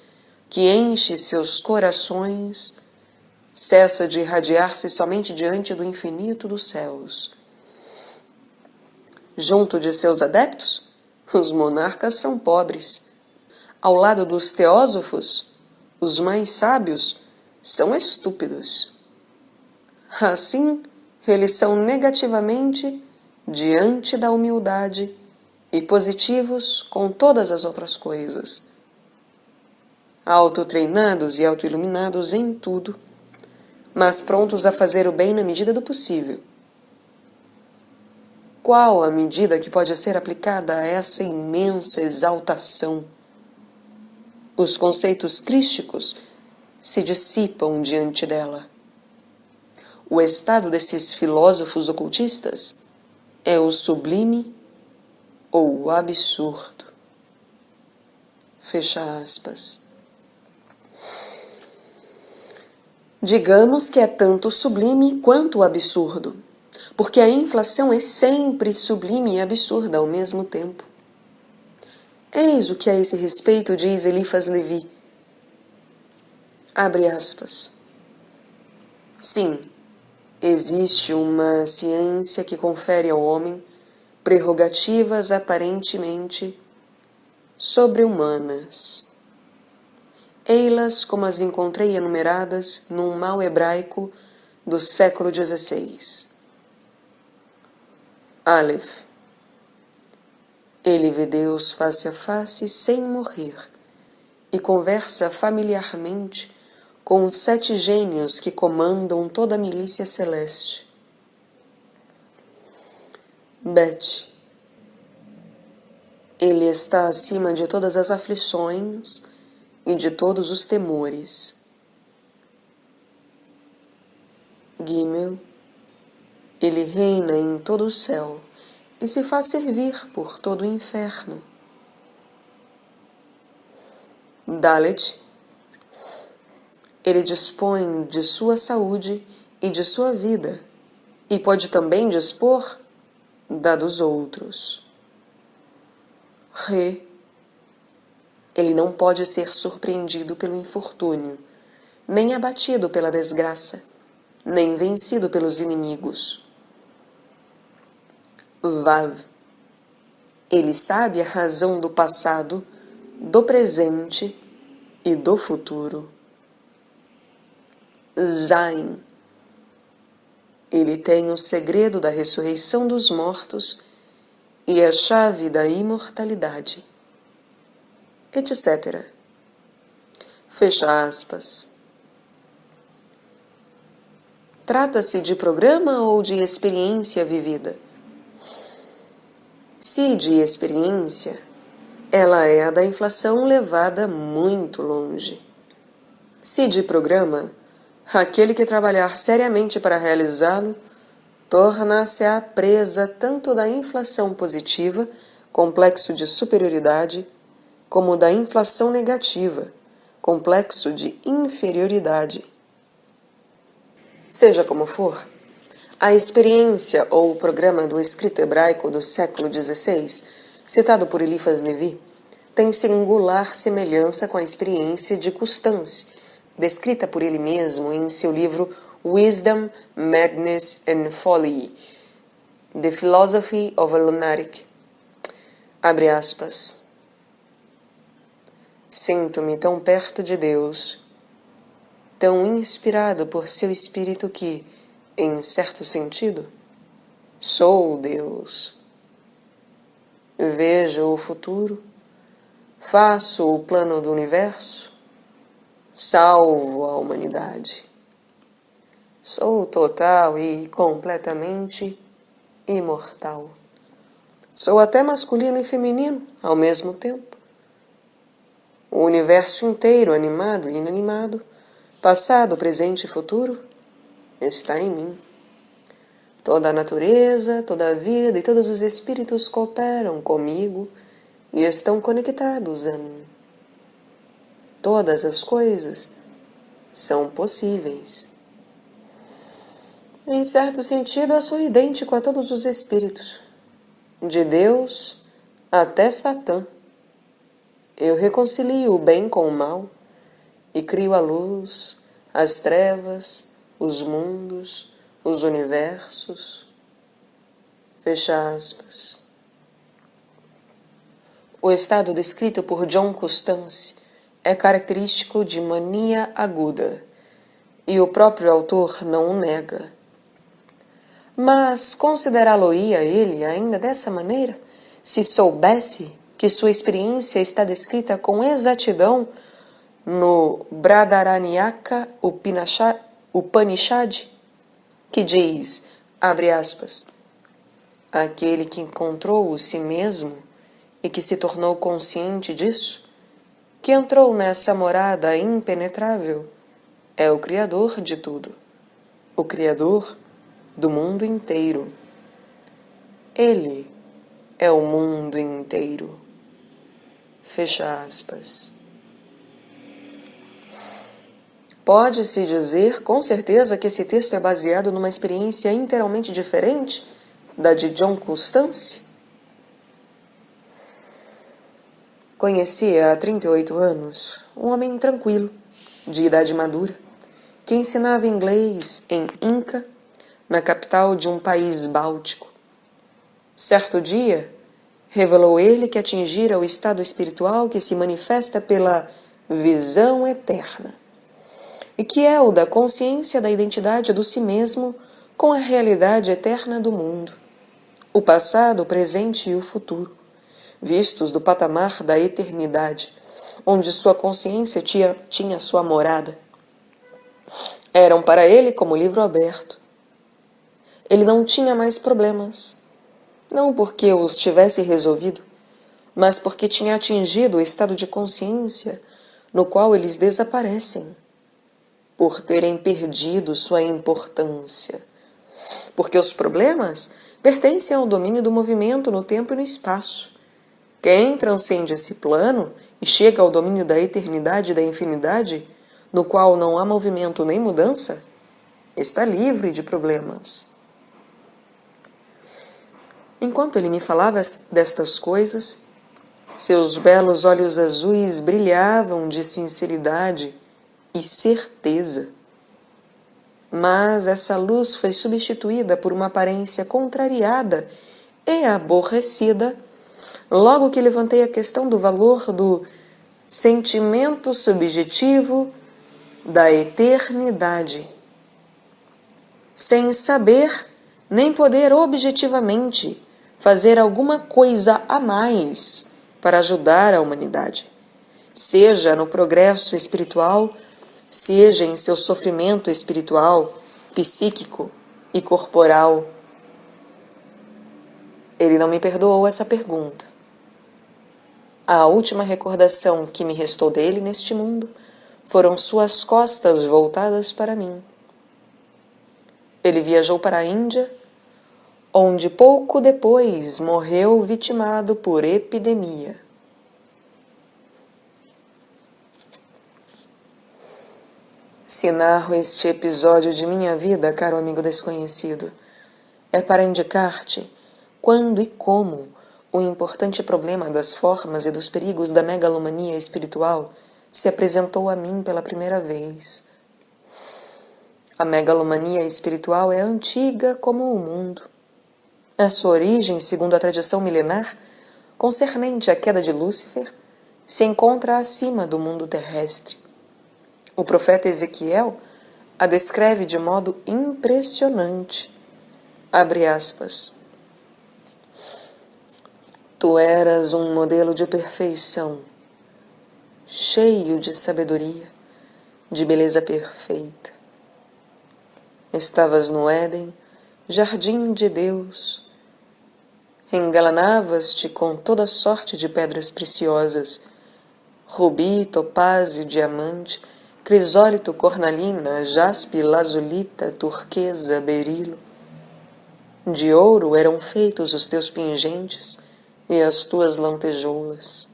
que enche seus corações, cessa de irradiar-se somente diante do infinito dos céus. Junto de seus adeptos, os monarcas são pobres. Ao lado dos teósofos, os mais sábios são estúpidos. Assim, eles são negativamente diante da humildade e positivos com todas as outras coisas. Autotreinados e autoiluminados em tudo, mas prontos a fazer o bem na medida do possível. Qual a medida que pode ser aplicada a essa imensa exaltação? Os conceitos crísticos se dissipam diante dela. O estado desses filósofos ocultistas é o sublime ou o absurdo. Fecha aspas. Digamos que é tanto sublime quanto absurdo, porque a inflação é sempre sublime e absurda ao mesmo tempo. Eis o que a esse respeito diz Eliphas Levi. Abre aspas. Sim, existe uma ciência que confere ao homem prerrogativas aparentemente sobre-humanas. Ei-las como as encontrei enumeradas num mal hebraico do século XVI. Aleph. Ele vê Deus face a face sem morrer e conversa familiarmente com os 7 gênios que comandam toda a milícia celeste. Bet. Ele está acima de todas as aflições e de todos os temores. Gimel. Ele reina em todo o céu e se faz servir por todo o inferno. Dalet. Ele dispõe de sua saúde e de sua vida, e pode também dispor da dos outros. Re. Ele não pode ser surpreendido pelo infortúnio, nem abatido pela desgraça, nem vencido pelos inimigos. Vav. Ele sabe a razão do passado, do presente e do futuro. Zain. Ele tem o segredo da ressurreição dos mortos e a chave da imortalidade. Etc. Fecha aspas. Trata-se de programa ou de experiência vivida? Se de experiência, ela é a da inflação levada muito longe. Se de programa, aquele que trabalhar seriamente para realizá-lo torna-se-á presa tanto da inflação positiva, complexo de superioridade, como da inflação negativa, complexo de inferioridade. Seja como for, a experiência ou o programa do escrito hebraico do século XVI, citado por Eliphas Levi, tem singular semelhança com a experiência de Constance, descrita por ele mesmo em seu livro Wisdom, Madness and Folly, The Philosophy of a Lunatic. Abre aspas. Sinto-me tão perto de Deus, tão inspirado por seu espírito que, em certo sentido, sou Deus. Vejo o futuro, faço o plano do universo, salvo a humanidade. Sou total e completamente imortal. Sou até masculino e feminino ao mesmo tempo. O universo inteiro, animado e inanimado, passado, presente e futuro, está em mim. Toda a natureza, toda a vida e todos os espíritos cooperam comigo e estão conectados a mim. Todas as coisas são possíveis. Em certo sentido, eu sou idêntico a todos os espíritos, de Deus até Satã. Eu reconcilio o bem com o mal e crio a luz, as trevas, os mundos, os universos. Fecha aspas. O estado descrito por John Constance é característico de mania aguda, e o próprio autor não o nega. Mas considerá-lo-ia ele ainda dessa maneira, se soubesse que sua experiência está descrita com exatidão no Bradaranyaka Upanishad, que diz, abre aspas, aquele que encontrou o si mesmo e que se tornou consciente disso, que entrou nessa morada impenetrável, é o Criador de tudo, o Criador do mundo inteiro. Ele é o mundo inteiro. Fecha aspas. Pode-se dizer com certeza que esse texto é baseado numa experiência inteiramente diferente da de John Constance? Conhecia há 38 anos um homem tranquilo, de idade madura, que ensinava inglês em Inca, na capital de um país báltico. Certo dia, revelou ele que atingira o estado espiritual que se manifesta pela visão eterna, e que é o da consciência da identidade do si mesmo com a realidade eterna do mundo, o passado, o presente e o futuro, vistos do patamar da eternidade, onde sua consciência tinha sua morada. Eram para ele como livro aberto. Ele não tinha mais problemas, não porque os tivesse resolvido, mas porque tinha atingido o estado de consciência no qual eles desaparecem, por terem perdido sua importância. Porque os problemas pertencem ao domínio do movimento no tempo e no espaço. Quem transcende esse plano e chega ao domínio da eternidade e da infinidade, no qual não há movimento nem mudança, está livre de problemas. Enquanto ele me falava destas coisas, Seus belos olhos azuis brilhavam de sinceridade e certeza. Mas essa luz foi substituída por uma aparência contrariada e aborrecida logo que levantei a questão do valor do sentimento subjetivo da eternidade, sem saber nem poder objetivamente fazer alguma coisa a mais para ajudar a humanidade, seja no progresso espiritual, seja em seu sofrimento espiritual, psíquico e corporal. Ele não me perdoou essa pergunta. A última recordação que me restou dele neste mundo foram suas costas voltadas para mim. Ele viajou para a Índia, onde pouco depois morreu vitimado por epidemia. Se narro este episódio de minha vida, caro amigo desconhecido, é para indicar-te quando e como o importante problema das formas e dos perigos da megalomania espiritual se apresentou a mim pela primeira vez. A megalomania espiritual é antiga como o mundo. A sua origem, segundo a tradição milenar, concernente à queda de Lúcifer, se encontra acima do mundo terrestre. O profeta Ezequiel a descreve de modo impressionante. Abre aspas. Tu eras um modelo de perfeição, cheio de sabedoria, de beleza perfeita. Estavas no Éden, jardim de Deus. Engalanavas-te com toda sorte de pedras preciosas, rubi, topázio, diamante, crisólito, cornalina, jaspe, lazulita, turquesa, berilo. De ouro eram feitos os teus pingentes e as tuas lantejoulas.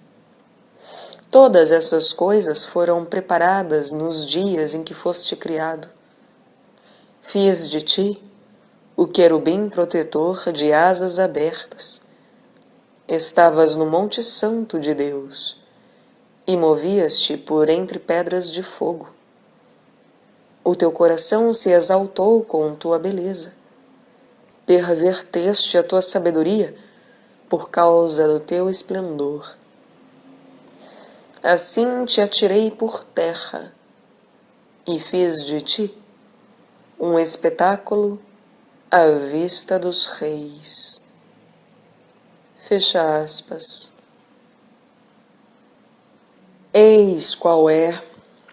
Todas essas coisas foram preparadas nos dias em que foste criado. Fiz de ti o querubim protetor de asas abertas. Estavas no Monte Santo de Deus e movias-te por entre pedras de fogo. O teu coração se exaltou com tua beleza. Perverteste a tua sabedoria por causa do teu esplendor. Assim te atirei por terra e fiz de ti um espetáculo à vista dos reis. Fecha aspas. Eis qual é,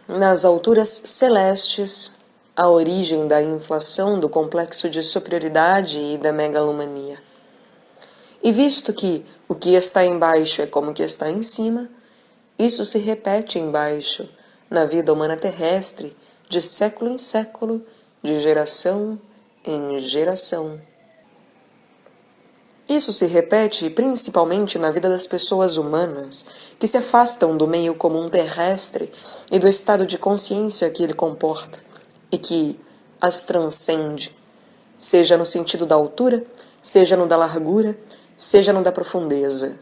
nas alturas celestes, a origem da inflação do complexo de superioridade e da megalomania. E visto que o que está embaixo é como o que está em cima, isso se repete embaixo, na vida humana terrestre, de século em século, de geração em geração. Isso se repete principalmente na vida das pessoas humanas, que se afastam do meio comum terrestre e do estado de consciência que ele comporta, e que as transcende, seja no sentido da altura, seja no da largura, seja no da profundeza.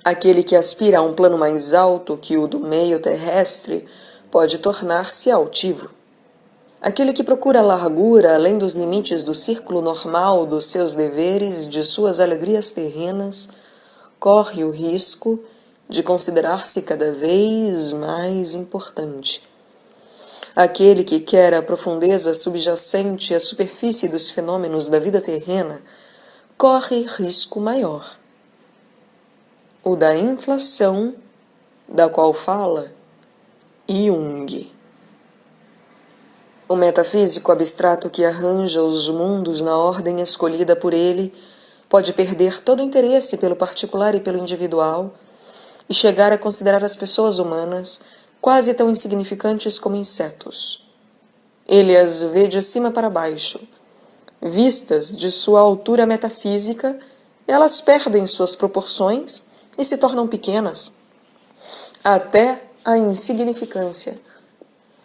Aquele que aspira a um plano mais alto que o do meio terrestre pode tornar-se altivo. Aquele que procura a largura além dos limites do círculo normal dos seus deveres e de suas alegrias terrenas, corre o risco de considerar-se cada vez mais importante. Aquele que quer a profundeza subjacente à superfície dos fenômenos da vida terrena, corre risco maior. O da inflação, da qual fala Jung. O metafísico abstrato que arranja os mundos na ordem escolhida por ele pode perder todo o interesse pelo particular e pelo individual e chegar a considerar as pessoas humanas quase tão insignificantes como insetos. Ele as vê de cima para baixo. Vistas de sua altura metafísica, elas perdem suas proporções e se tornam pequenas, até a insignificância.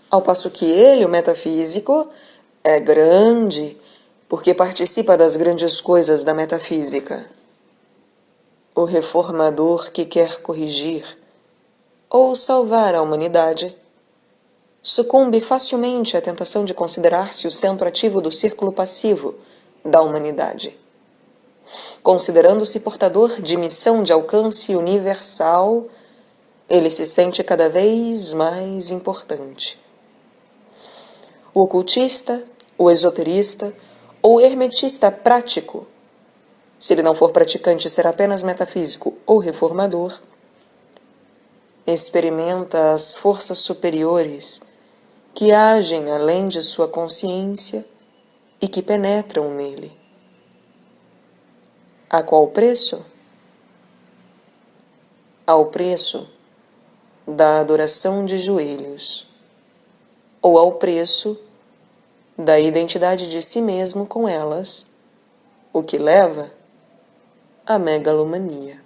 Ao passo que ele, o metafísico, é grande, porque participa das grandes coisas da metafísica. o reformador que quer corrigir ou salvar a humanidade sucumbe facilmente à tentação de considerar-se o centro ativo do círculo passivo da humanidade. Considerando-se portador de missão de alcance universal, ele se sente cada vez mais importante. O ocultista, o esoterista ou hermetista prático, se ele não for praticante, será apenas metafísico ou reformador, experimenta as forças superiores que agem além de sua consciência e que penetram nele. A qual preço? Ao preço da adoração de joelhos, ou ao preço da identidade de si mesmo com elas, o que leva à megalomania.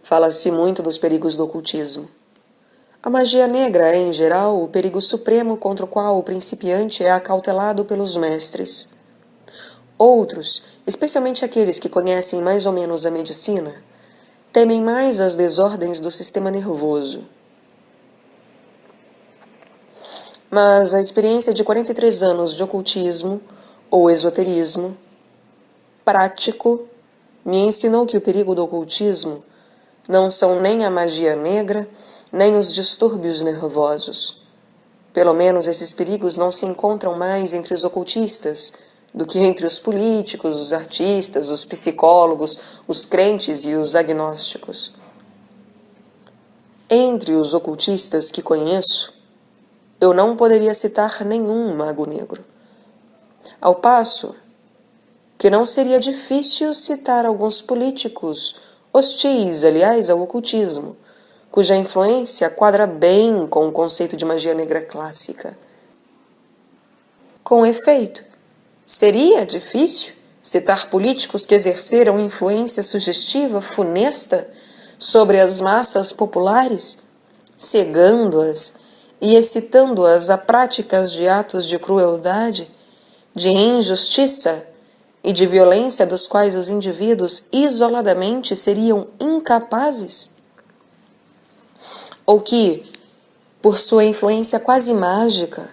Fala-se muito dos perigos do ocultismo. A magia negra é, em geral, o perigo supremo contra o qual o principiante é acautelado pelos mestres. Outros, especialmente aqueles que conhecem mais ou menos a medicina, temem mais as desordens do sistema nervoso. Mas a experiência de 43 anos de ocultismo ou esoterismo prático me ensinou que o perigo do ocultismo não são nem a magia negra, nem os distúrbios nervosos. Pelo menos esses perigos não se encontram mais entre os ocultistas do que entre os políticos, os artistas, os psicólogos, os crentes e os agnósticos. Entre os ocultistas que conheço, eu não poderia citar nenhum mago negro. Ao passo que não seria difícil citar alguns políticos hostis, aliás, ao ocultismo, cuja influência quadra bem com o conceito de magia negra clássica. Com efeito, seria difícil citar políticos que exerceram influência sugestiva, funesta, sobre as massas populares, cegando-as e excitando-as a práticas de atos de crueldade, de injustiça e de violência dos quais os indivíduos isoladamente seriam incapazes? Ou que, por sua influência quase mágica,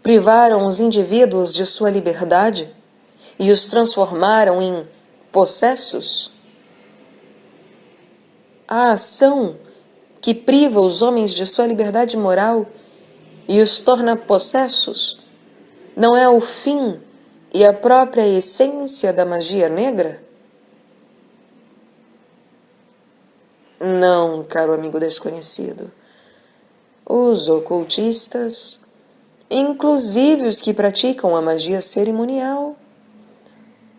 privaram os indivíduos de sua liberdade e os transformaram em possessos? A ação que priva os homens de sua liberdade moral e os torna possessos não é o fim e a própria essência da magia negra? Não, caro amigo desconhecido. Os ocultistas, inclusive os que praticam a magia cerimonial,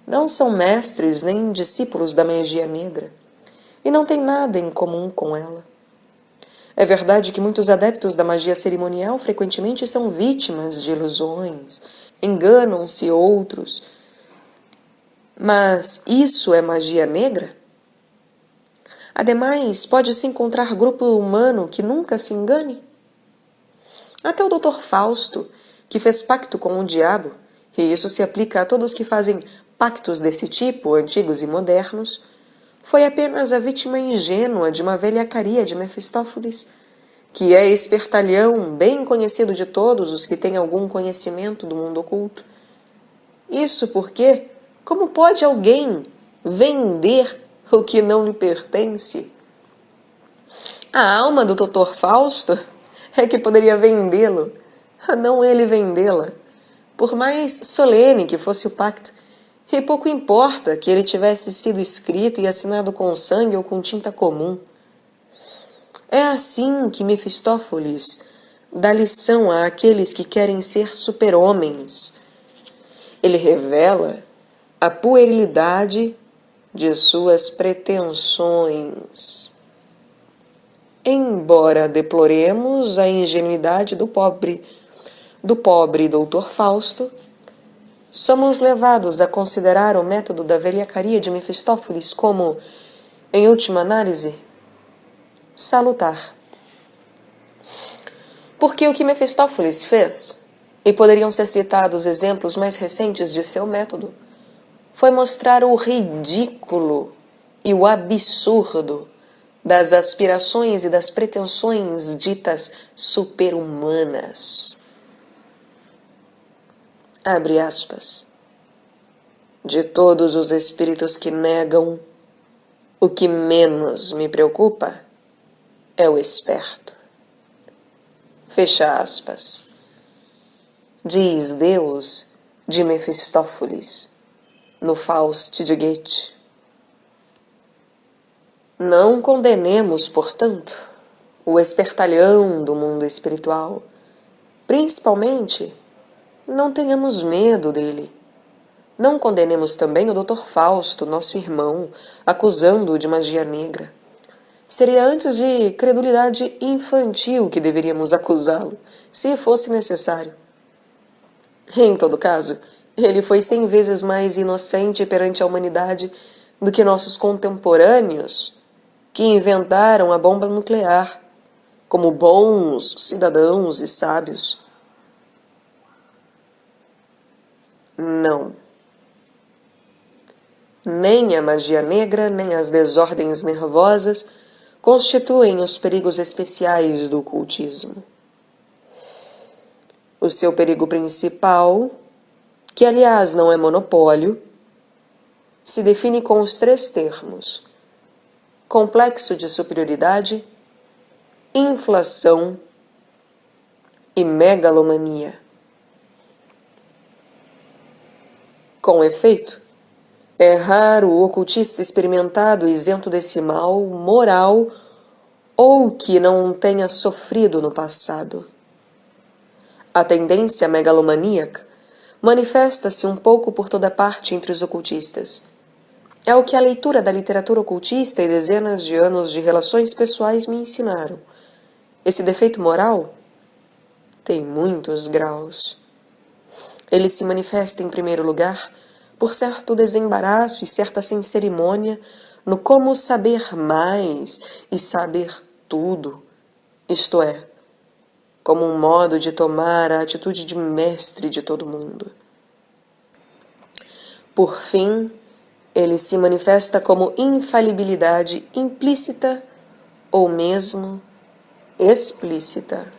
não são mestres nem discípulos da magia negra e não têm nada em comum com ela. É verdade que muitos adeptos da magia cerimonial frequentemente são vítimas de ilusões, enganam-se outros. Mas isso é magia negra? Ademais, pode-se encontrar grupo humano que nunca se engane? Até o Dr. Fausto, que fez pacto com o diabo, e isso se aplica a todos que fazem pactos desse tipo, antigos e modernos, foi apenas a vítima ingênua de uma velhacaria de Mefistófeles, que é espertalhão bem conhecido de todos os que têm algum conhecimento do mundo oculto. Isso porque, como pode alguém vender o que não lhe pertence? A alma do Dr. Fausto é que poderia vendê-lo, não ele vendê-la. Por mais solene que fosse o pacto, e pouco importa que ele tivesse sido escrito e assinado com sangue ou com tinta comum. É assim que Mefistófeles dá lição àqueles que querem ser super-homens. Ele revela a puerilidade de suas pretensões. Embora deploremos a ingenuidade do pobre Dr. Fausto, somos levados a considerar o método da velhacaria de Mefistófeles como, em última análise, salutar. Porque o que Mefistófeles fez, e poderiam ser citados exemplos mais recentes de seu método, foi mostrar o ridículo e o absurdo das aspirações e das pretensões ditas super-humanas. Abre aspas. De todos os espíritos que negam, o que menos me preocupa é o esperto. Fecha aspas. Diz Deus de Mefistófeles no Faust de Goethe. Não condenemos, portanto, o espertalhão do mundo espiritual. Principalmente, não tenhamos medo dele. Não condenemos também o Dr. Fausto, nosso irmão, acusando-o de magia negra. Seria antes de credulidade infantil que deveríamos acusá-lo, se fosse necessário. Em todo caso, ele foi 100 vezes mais inocente perante a humanidade do que nossos contemporâneos que inventaram a bomba nuclear, como bons cidadãos e sábios. Não. Nem a magia negra, nem as desordens nervosas constituem os perigos especiais do ocultismo. O seu perigo principal, que aliás não é monopólio, se define com os 3 termos: complexo de superioridade, inflação e megalomania. Com efeito, é raro o ocultista experimentado isento desse mal moral ou que não tenha sofrido no passado. A tendência megalomaníaca manifesta-se um pouco por toda parte entre os ocultistas. É o que a leitura da literatura ocultista e dezenas de anos de relações pessoais me ensinaram. Esse defeito moral tem muitos graus. Ele se manifesta, em primeiro lugar, por certo desembaraço e certa sem cerimônia no como saber mais e saber tudo, isto é, como um modo de tomar a atitude de mestre de todo mundo. Por fim, ele se manifesta como infalibilidade implícita ou mesmo explícita.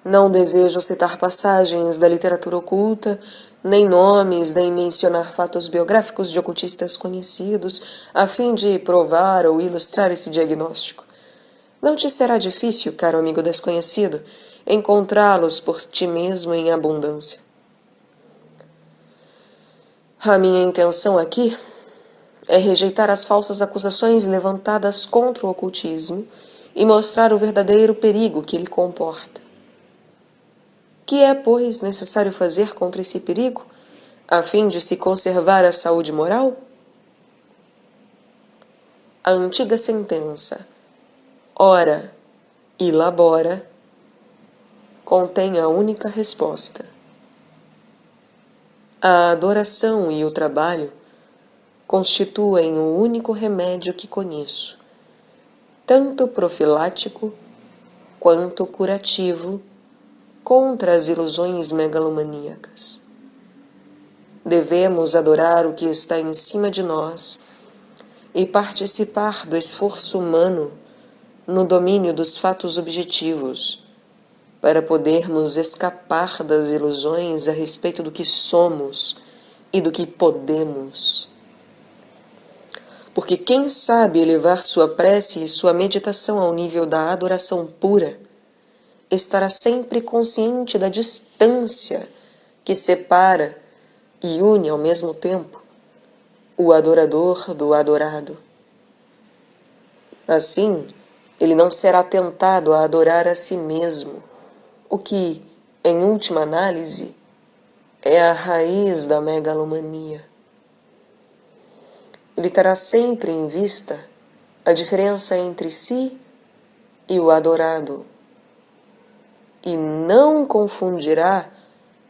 Não desejo citar passagens da literatura oculta, nem nomes, nem mencionar fatos biográficos de ocultistas conhecidos, a fim de provar ou ilustrar esse diagnóstico. Não te será difícil, caro amigo desconhecido, encontrá-los por ti mesmo em abundância. A minha intenção aqui é rejeitar as falsas acusações levantadas contra o ocultismo e mostrar o verdadeiro perigo que ele comporta. Que é, pois, necessário fazer contra esse perigo, a fim de se conservar a saúde moral? A antiga sentença, ora e labora, contém a única resposta. A adoração e o trabalho constituem o único remédio que conheço, tanto profilático quanto curativo contra as ilusões megalomaníacas. Devemos adorar o que está em cima de nós e participar do esforço humano no domínio dos fatos objetivos, para podermos escapar das ilusões a respeito do que somos e do que podemos. Porque quem sabe elevar sua prece e sua meditação ao nível da adoração pura, estará sempre consciente da distância que separa e une ao mesmo tempo o adorador do adorado. Assim, ele não será tentado a adorar a si mesmo, o que, em última análise, é a raiz da megalomania. Ele terá sempre em vista a diferença entre si e o adorado, e não confundirá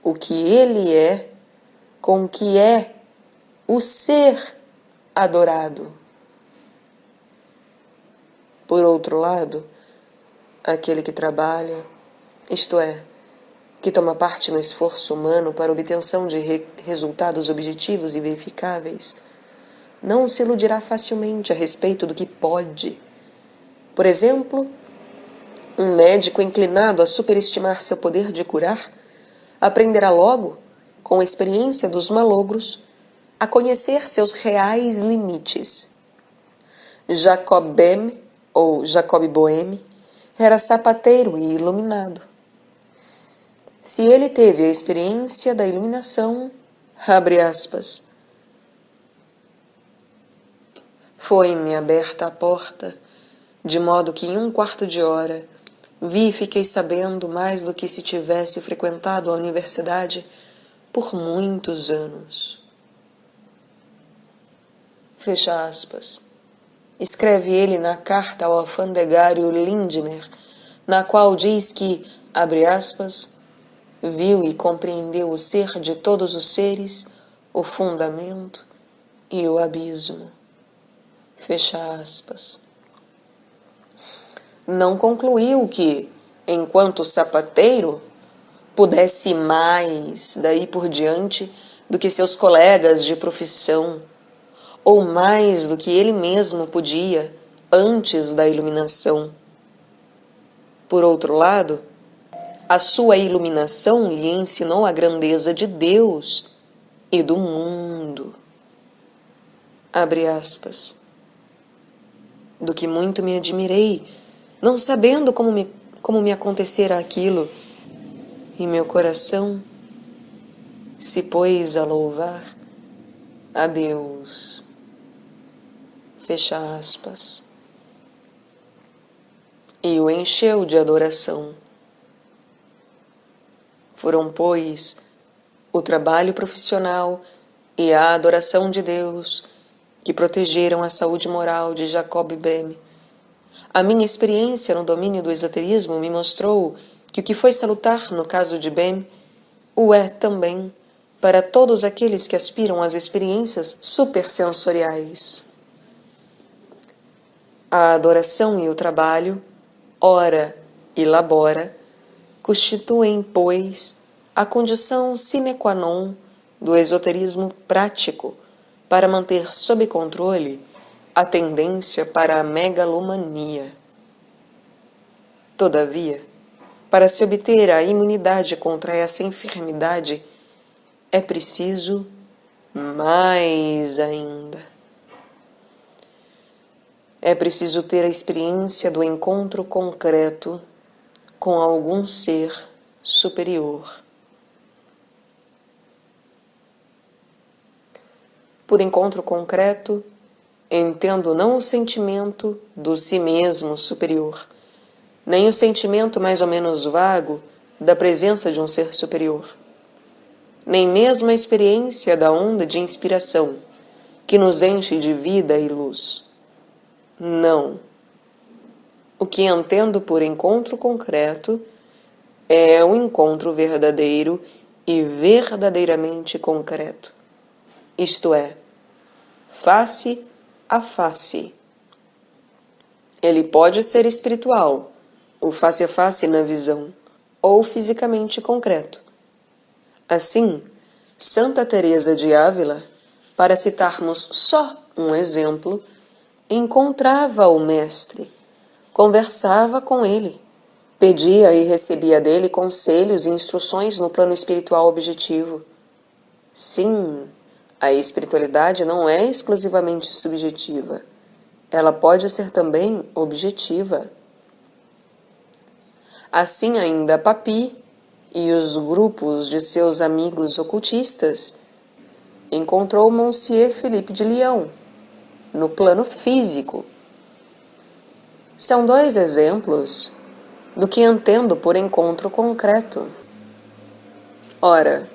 o que ele é com o que é o ser adorado. Por outro lado, aquele que trabalha, isto é, que toma parte no esforço humano para a obtenção de resultados objetivos e verificáveis, não se iludirá facilmente a respeito do que pode. Por exemplo, um médico inclinado a superestimar seu poder de curar aprenderá logo, com a experiência dos malogros, a conhecer seus reais limites. Jacob Boehme, ou Jacob Boehme, era sapateiro e iluminado. Se ele teve a experiência da iluminação, abre aspas, foi-me aberta a porta, de modo que em 1/4 de hora vi e fiquei sabendo mais do que se tivesse frequentado a universidade por muitos anos. Fecha aspas. Escreve ele na carta ao alfandegário Lindner, na qual diz que, abre aspas, viu e compreendeu o ser de todos os seres, o fundamento e o abismo. Fecha aspas. Não concluiu que, enquanto sapateiro, pudesse mais daí por diante do que seus colegas de profissão, ou mais do que ele mesmo podia antes da iluminação. Por outro lado, a sua iluminação lhe ensinou a grandeza de Deus e do mundo. Abre aspas. Do que muito me admirei, não sabendo como me acontecera aquilo, e meu coração se pôs a louvar a Deus. Fecha aspas. E o encheu de adoração. Foram, pois, o trabalho profissional e a adoração de Deus que protegeram a saúde moral de Jacob Boehme. A minha experiência no domínio do esoterismo me mostrou que o que foi salutar no caso de Boehme o é também para todos aqueles que aspiram às experiências supersensoriais. A adoração e o trabalho, ora e labora, constituem, pois, a condição sine qua non do esoterismo prático para manter sob controle a tendência para a megalomania. Todavia, para se obter a imunidade contra essa enfermidade, é preciso mais ainda. É preciso ter a experiência do encontro concreto com algum ser superior. Por encontro concreto, entendo não o sentimento do si mesmo superior, nem o sentimento mais ou menos vago da presença de um ser superior, nem mesmo a experiência da onda de inspiração que nos enche de vida e luz. Não. O que entendo por encontro concreto é o encontro verdadeiro e verdadeiramente concreto. Isto é, face a face. Ele pode ser espiritual, o face a face na visão, ou fisicamente concreto. Assim, Santa Teresa de Ávila, para citarmos só um exemplo, encontrava o Mestre, conversava com ele, pedia e recebia dele conselhos e instruções no plano espiritual objetivo. Sim, a espiritualidade não é exclusivamente subjetiva. Ela pode ser também objetiva. Assim ainda Papi e os grupos de seus amigos ocultistas encontrou Monsieur Philippe de Lyon no plano físico. São 2 exemplos do que entendo por encontro concreto. Ora,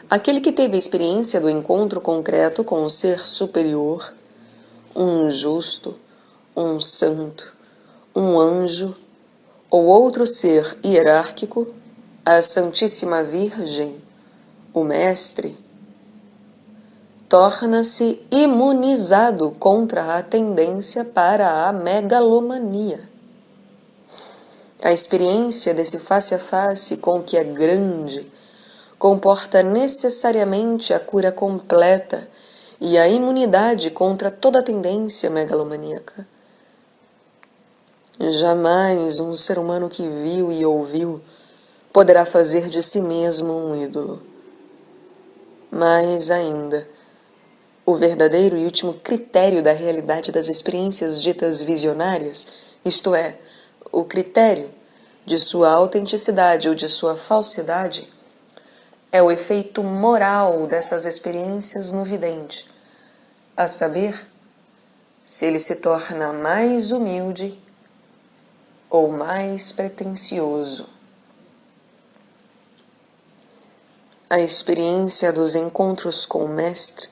aquele que teve a experiência do encontro concreto com o ser superior, um justo, um santo, um anjo ou outro ser hierárquico, a Santíssima Virgem, o Mestre, torna-se imunizado contra a tendência para a megalomania. A experiência desse face a face com o que é grande comporta necessariamente a cura completa e a imunidade contra toda tendência megalomaníaca. Jamais um ser humano que viu e ouviu poderá fazer de si mesmo um ídolo. Mais ainda, o verdadeiro e último critério da realidade das experiências ditas visionárias, isto é, o critério de sua autenticidade ou de sua falsidade, é o efeito moral dessas experiências no vidente, a saber, se ele se torna mais humilde ou mais pretensioso. A experiência dos encontros com o Mestre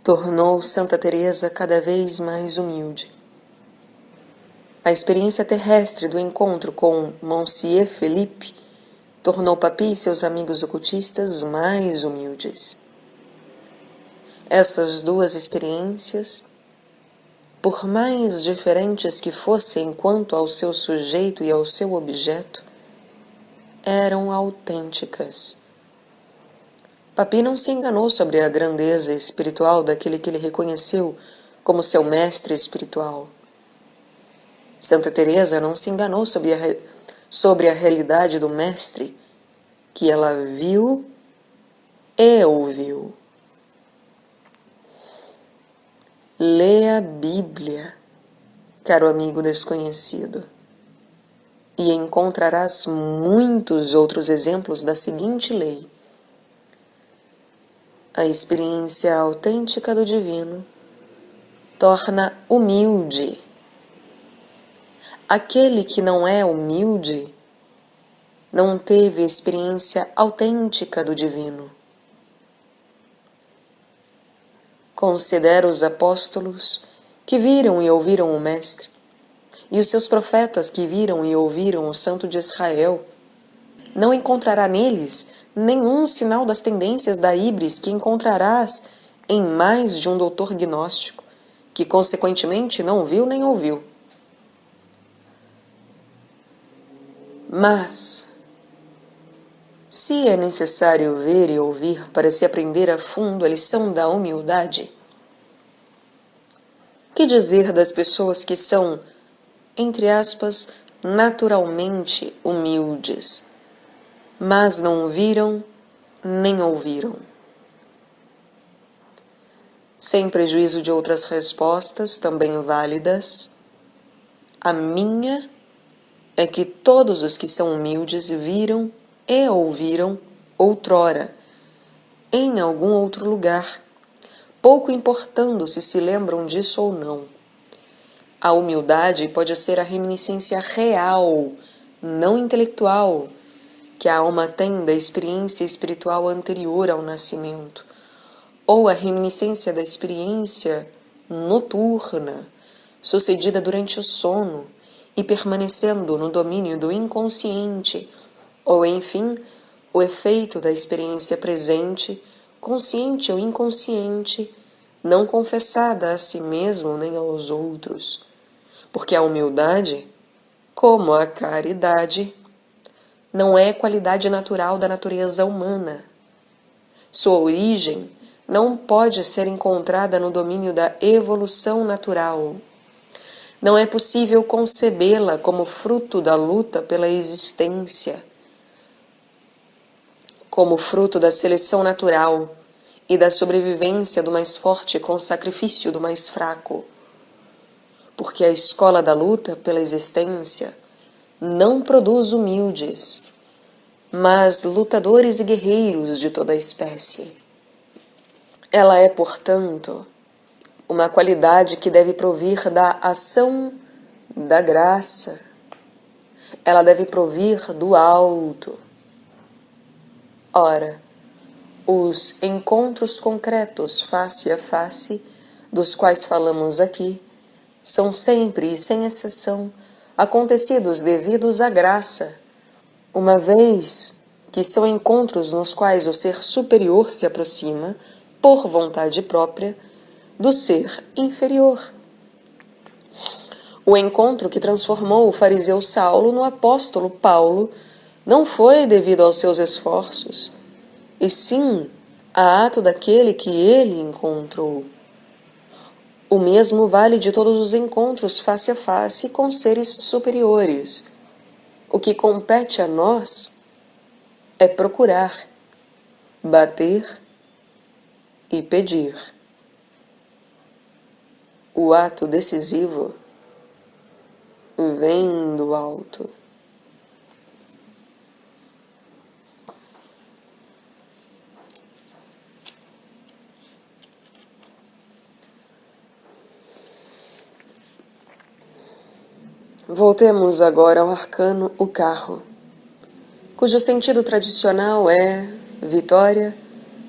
tornou Santa Teresa cada vez mais humilde. A experiência terrestre do encontro com Monsieur Felipe tornou Papi e seus amigos ocultistas mais humildes. Essas duas experiências, por mais diferentes que fossem quanto ao seu sujeito e ao seu objeto, eram autênticas. Papi não se enganou sobre a grandeza espiritual daquele que ele reconheceu como seu mestre espiritual. Santa Teresa não se enganou sobre a realidade do mestre que ela viu e ouviu. Leia a Bíblia, caro amigo desconhecido, e encontrarás muitos outros exemplos da seguinte lei. A experiência autêntica do divino torna humilde. Aquele que não é humilde não teve experiência autêntica do divino. Considera os apóstolos que viram e ouviram o Mestre, e os seus profetas que viram e ouviram o Santo de Israel. Não encontrará neles nenhum sinal das tendências da híbris que encontrarás em mais de um doutor gnóstico, que consequentemente não viu nem ouviu. Mas, se é necessário ver e ouvir para se aprender a fundo a lição da humildade, que dizer das pessoas que são, entre aspas, naturalmente humildes, mas não viram nem ouviram? Sem prejuízo de outras respostas também válidas, a minha é que todos os que são humildes viram e ouviram outrora, em algum outro lugar, pouco importando se se lembram disso ou não. A humildade pode ser a reminiscência real, não intelectual, que a alma tem da experiência espiritual anterior ao nascimento, ou a reminiscência da experiência noturna, sucedida durante o sono e permanecendo no domínio do inconsciente, ou, enfim, o efeito da experiência presente, consciente ou inconsciente, não confessada a si mesmo nem aos outros, porque a humildade, como a caridade, não é qualidade natural da natureza humana. Sua origem não pode ser encontrada no domínio da evolução natural. Não é possível concebê-la como fruto da luta pela existência, como fruto da seleção natural e da sobrevivência do mais forte com o sacrifício do mais fraco. Porque a escola da luta pela existência não produz humildes, mas lutadores e guerreiros de toda a espécie. Ela é, portanto, uma qualidade que deve provir da ação da graça. Ela deve provir do alto. Ora, os encontros concretos face a face, dos quais falamos aqui, são sempre e sem exceção acontecidos devidos à graça, uma vez que são encontros nos quais o ser superior se aproxima, por vontade própria, do ser inferior. O encontro que transformou o fariseu Saulo no apóstolo Paulo não foi devido aos seus esforços, e sim a ato daquele que ele encontrou. O mesmo vale de todos os encontros face a face com seres superiores. O que compete a nós é procurar, bater e pedir. O ato decisivo vem do alto. Voltemos agora ao arcano o carro, cujo sentido tradicional é vitória,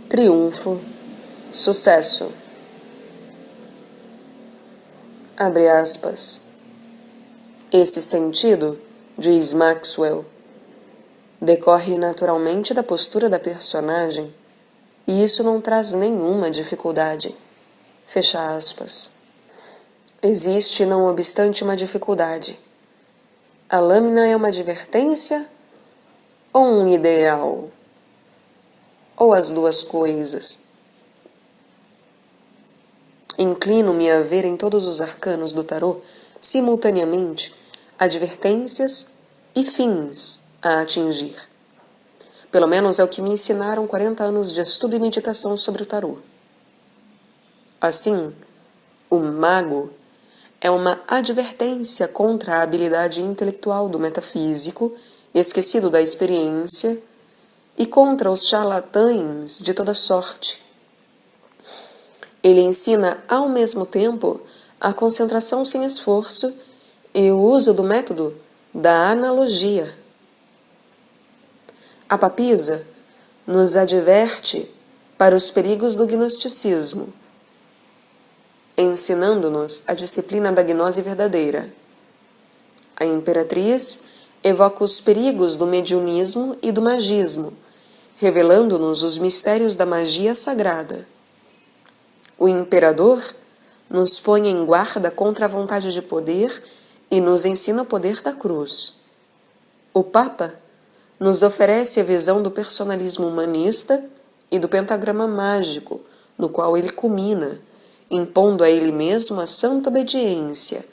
triunfo, sucesso. Abre aspas. Esse sentido, diz Maxwell, decorre naturalmente da postura da personagem, e isso não traz nenhuma dificuldade. Fecha aspas. Existe, não obstante, uma dificuldade. A lâmina é uma advertência ou um ideal? Ou as duas coisas? Inclino-me a ver em todos os arcanos do tarô, simultaneamente, advertências e fins a atingir. Pelo menos é o que me ensinaram 40 anos de estudo e meditação sobre o tarô. Assim, o mago é uma advertência contra a habilidade intelectual do metafísico, esquecido da experiência, e contra os charlatães de toda sorte. Ele ensina, ao mesmo tempo, a concentração sem esforço e o uso do método da analogia. A papisa nos adverte para os perigos do gnosticismo, ensinando-nos a disciplina da gnose verdadeira. A imperatriz evoca os perigos do mediunismo e do magismo, revelando-nos os mistérios da magia sagrada. O imperador nos põe em guarda contra a vontade de poder e nos ensina o poder da cruz. O Papa nos oferece a visão do personalismo humanista e do pentagrama mágico, no qual ele culmina, impondo a ele mesmo a santa obediência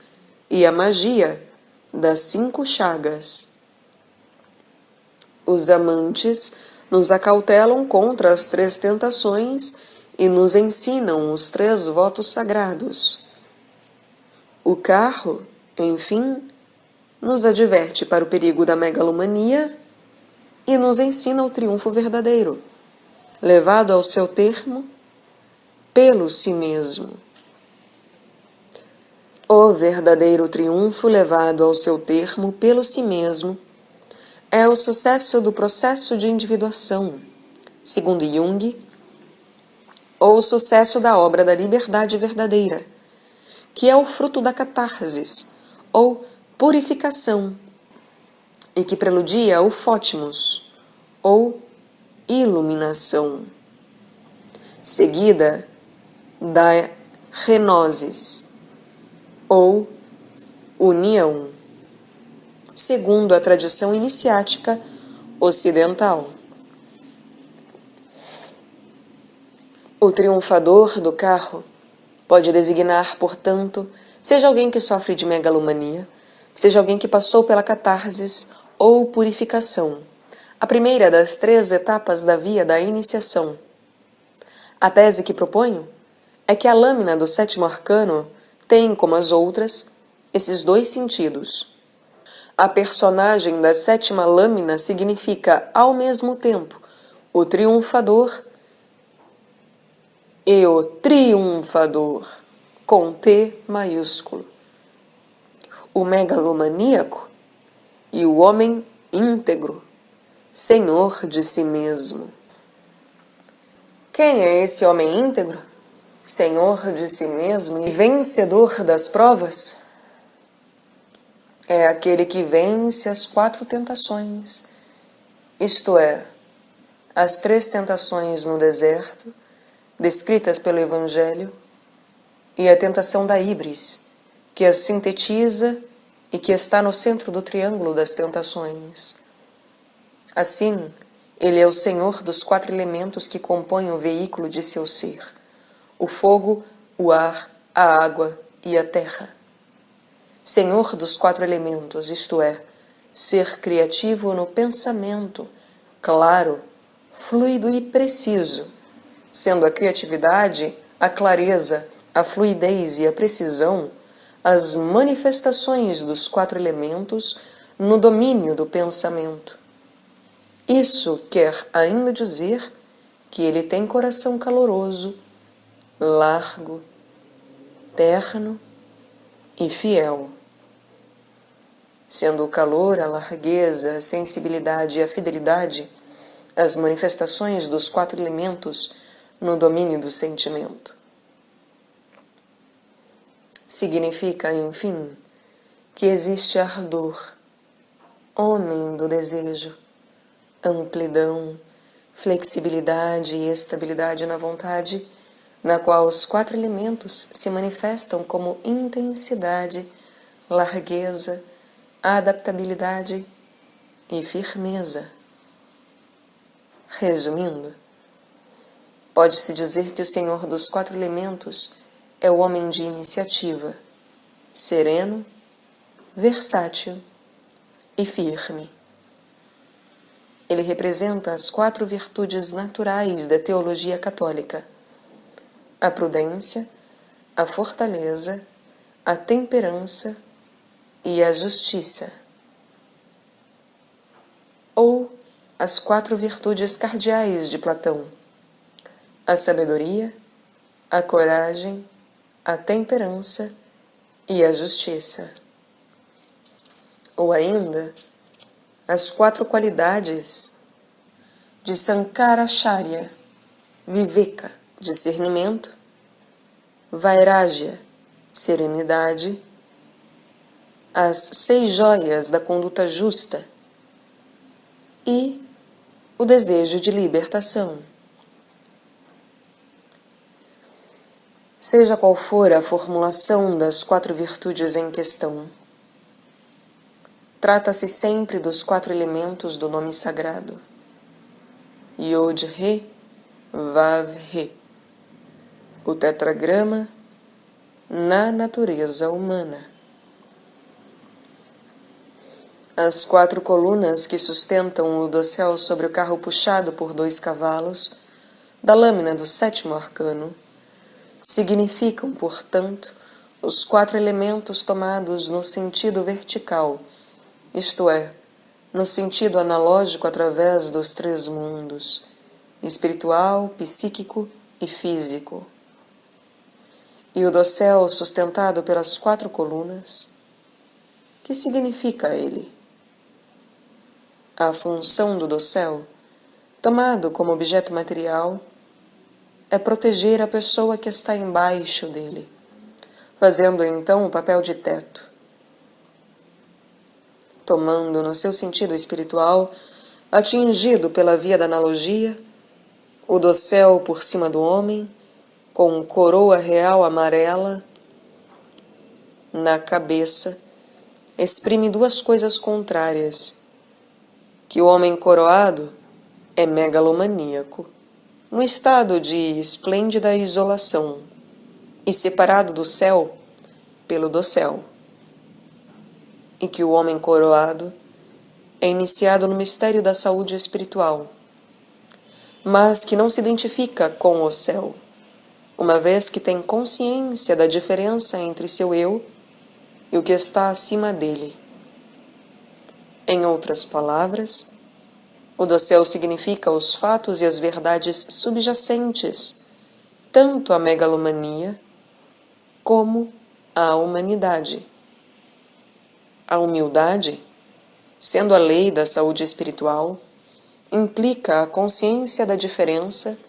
e a magia das 5 chagas. Os amantes nos acautelam contra as 3 tentações e nos ensinam os 3 votos sagrados. O carro, enfim, nos adverte para o perigo da megalomania e nos ensina o triunfo verdadeiro, levado ao seu termo pelo si mesmo. O verdadeiro triunfo levado ao seu termo pelo si mesmo é o sucesso do processo de individuação, segundo Jung, ou o sucesso da obra da liberdade verdadeira, que é o fruto da catarsis, ou purificação, e que preludia o fótimos, ou iluminação, seguida da renosis, ou união, segundo a tradição iniciática ocidental. O triunfador do carro pode designar, portanto, seja alguém que sofre de megalomania, seja alguém que passou pela catarsis ou purificação, a primeira das 3 etapas da via da iniciação. A tese que proponho é que a lâmina do 7º arcano tem, como as outras, esses 2 sentidos. A personagem da 7ª lâmina significa, ao mesmo tempo, o triunfador e o triunfador, com T maiúsculo. O megalomaníaco e o homem íntegro, senhor de si mesmo. Quem é esse homem íntegro, senhor de si mesmo e vencedor das provas? É aquele que vence as 4 tentações, isto é, as 3 tentações no deserto, descritas pelo Evangelho, e a tentação da híbris, que as sintetiza e que está no centro do triângulo das tentações. Assim, ele é o senhor dos 4 elementos que compõem o veículo de seu ser: o fogo, o ar, a água e a terra. Senhor dos 4 elementos, isto é, ser criativo no pensamento, claro, fluido e preciso, sendo a criatividade, a clareza, a fluidez e a precisão as manifestações dos 4 elementos no domínio do pensamento. Isso quer ainda dizer que ele tem coração caloroso, largo, terno e fiel. Sendo o calor, a largueza, a sensibilidade e a fidelidade as manifestações dos 4 elementos no domínio do sentimento. Significa, enfim, que existe ardor, homem do desejo, amplidão, flexibilidade e estabilidade na vontade, na qual os 4 elementos se manifestam como intensidade, largueza, adaptabilidade e firmeza. Resumindo, pode-se dizer que o senhor dos 4 elementos é o homem de iniciativa, sereno, versátil e firme. Ele representa as 4 virtudes naturais da teologia católica: a prudência, a fortaleza, a temperança e a justiça. Ou as 4 virtudes cardeais de Platão: a sabedoria, a coragem, a temperança e a justiça. Ou ainda, as 4 qualidades de Sankaracharya: viveka, discernimento; vairagya, serenidade; as 6 joias da conduta justa e o desejo de libertação. Seja qual for a formulação das 4 virtudes em questão, trata-se sempre dos 4 elementos do nome sagrado: Yod-He, Vav-He, o tetragrama na natureza humana. As 4 colunas que sustentam o dossel sobre o carro puxado por 2 cavalos, da lâmina do 7º arcano, significam, portanto, os 4 elementos tomados no sentido vertical, isto é, no sentido analógico através dos 3 mundos, espiritual, psíquico e físico. E o dossel sustentado pelas 4 colunas, que significa ele? A função do dossel, tomado como objeto material, é proteger a pessoa que está embaixo dele, fazendo então o papel de teto. Tomando no seu sentido espiritual, atingido pela via da analogia, o dossel por cima do homem, com coroa real amarela na cabeça, exprime 2 coisas contrárias: que o homem coroado é megalomaníaco, num estado de esplêndida isolação e separado do céu pelo dossel, e que o homem coroado é iniciado no mistério da saúde espiritual, mas que não se identifica com o céu, uma vez que tem consciência da diferença entre seu eu e o que está acima dele. Em outras palavras, o dossel significa os fatos e as verdades subjacentes, tanto à megalomania como à humanidade. A humildade, sendo a lei da saúde espiritual, implica a consciência da diferença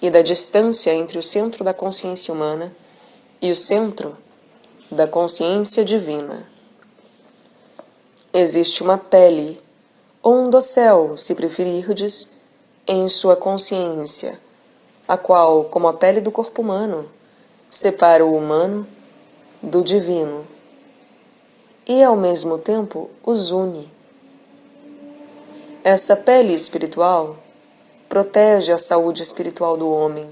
e da distância entre o centro da consciência humana e o centro da consciência divina. Existe uma pele, ou um dossel, se preferirdes, em sua consciência, a qual, como a pele do corpo humano, separa o humano do divino e, ao mesmo tempo, os une. Essa pele espiritual protege a saúde espiritual do homem,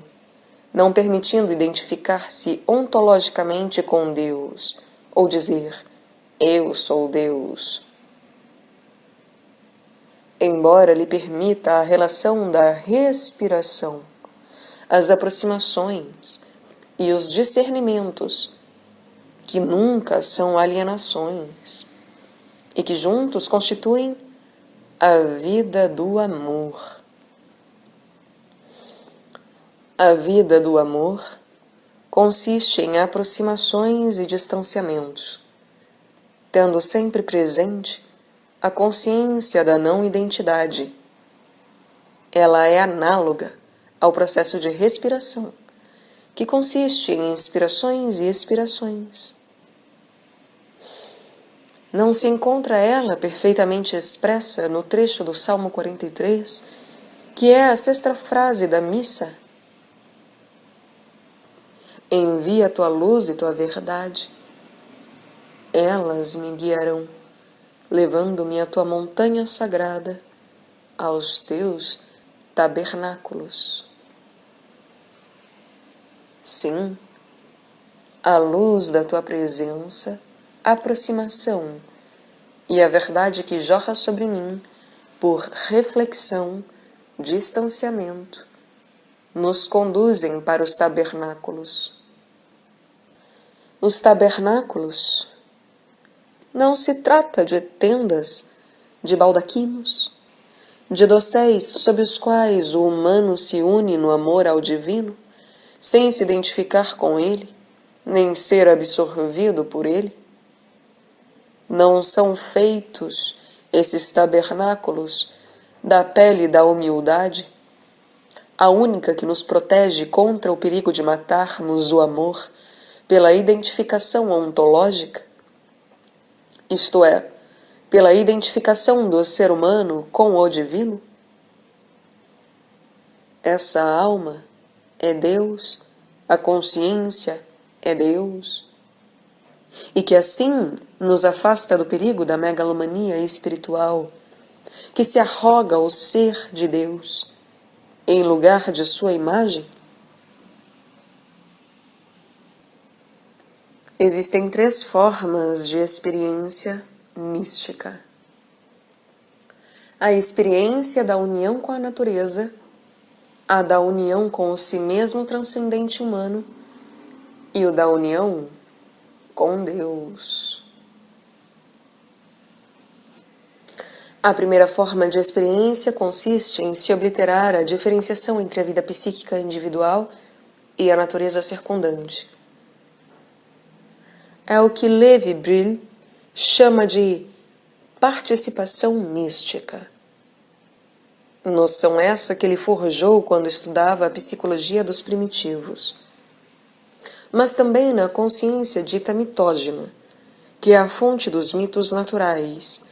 não permitindo identificar-se ontologicamente com Deus, ou dizer, eu sou Deus. Embora lhe permita a relação da respiração, as aproximações e os discernimentos, que nunca são alienações, e que juntos constituem a vida do amor. A vida do amor consiste em aproximações e distanciamentos, tendo sempre presente a consciência da não-identidade. Ela é análoga ao processo de respiração, que consiste em inspirações e expirações. Não se encontra ela perfeitamente expressa no trecho do Salmo 43, que é a sexta frase da missa? Envia tua luz e tua verdade. Elas me guiarão, levando-me à tua montanha sagrada, aos teus tabernáculos. Sim, a luz da tua presença, a aproximação e a verdade que jorra sobre mim por reflexão, distanciamento, nos conduzem para os tabernáculos. Os tabernáculos não se trata de tendas, de baldaquinos, de dosséis sob os quais o humano se une no amor ao divino, sem se identificar com ele, nem ser absorvido por ele. Não são feitos esses tabernáculos da pele da humildade, a única que nos protege contra o perigo de matarmos o amor pela identificação ontológica, isto é, pela identificação do ser humano com o divino? Essa alma é Deus, a consciência é Deus, e que assim nos afasta do perigo da megalomania espiritual, que se arroga o ser de Deus em lugar de sua imagem? Existem 3 formas de experiência mística. A experiência da união com a natureza, a da união com o si mesmo transcendente humano e o da união com Deus. A primeira forma de experiência consiste em se obliterar a diferenciação entre a vida psíquica individual e a natureza circundante. É o que Levi-Brill chama de participação mística. Noção essa que ele forjou quando estudava a psicologia dos primitivos. Mas também na consciência dita mitógena, que é a fonte dos mitos naturais,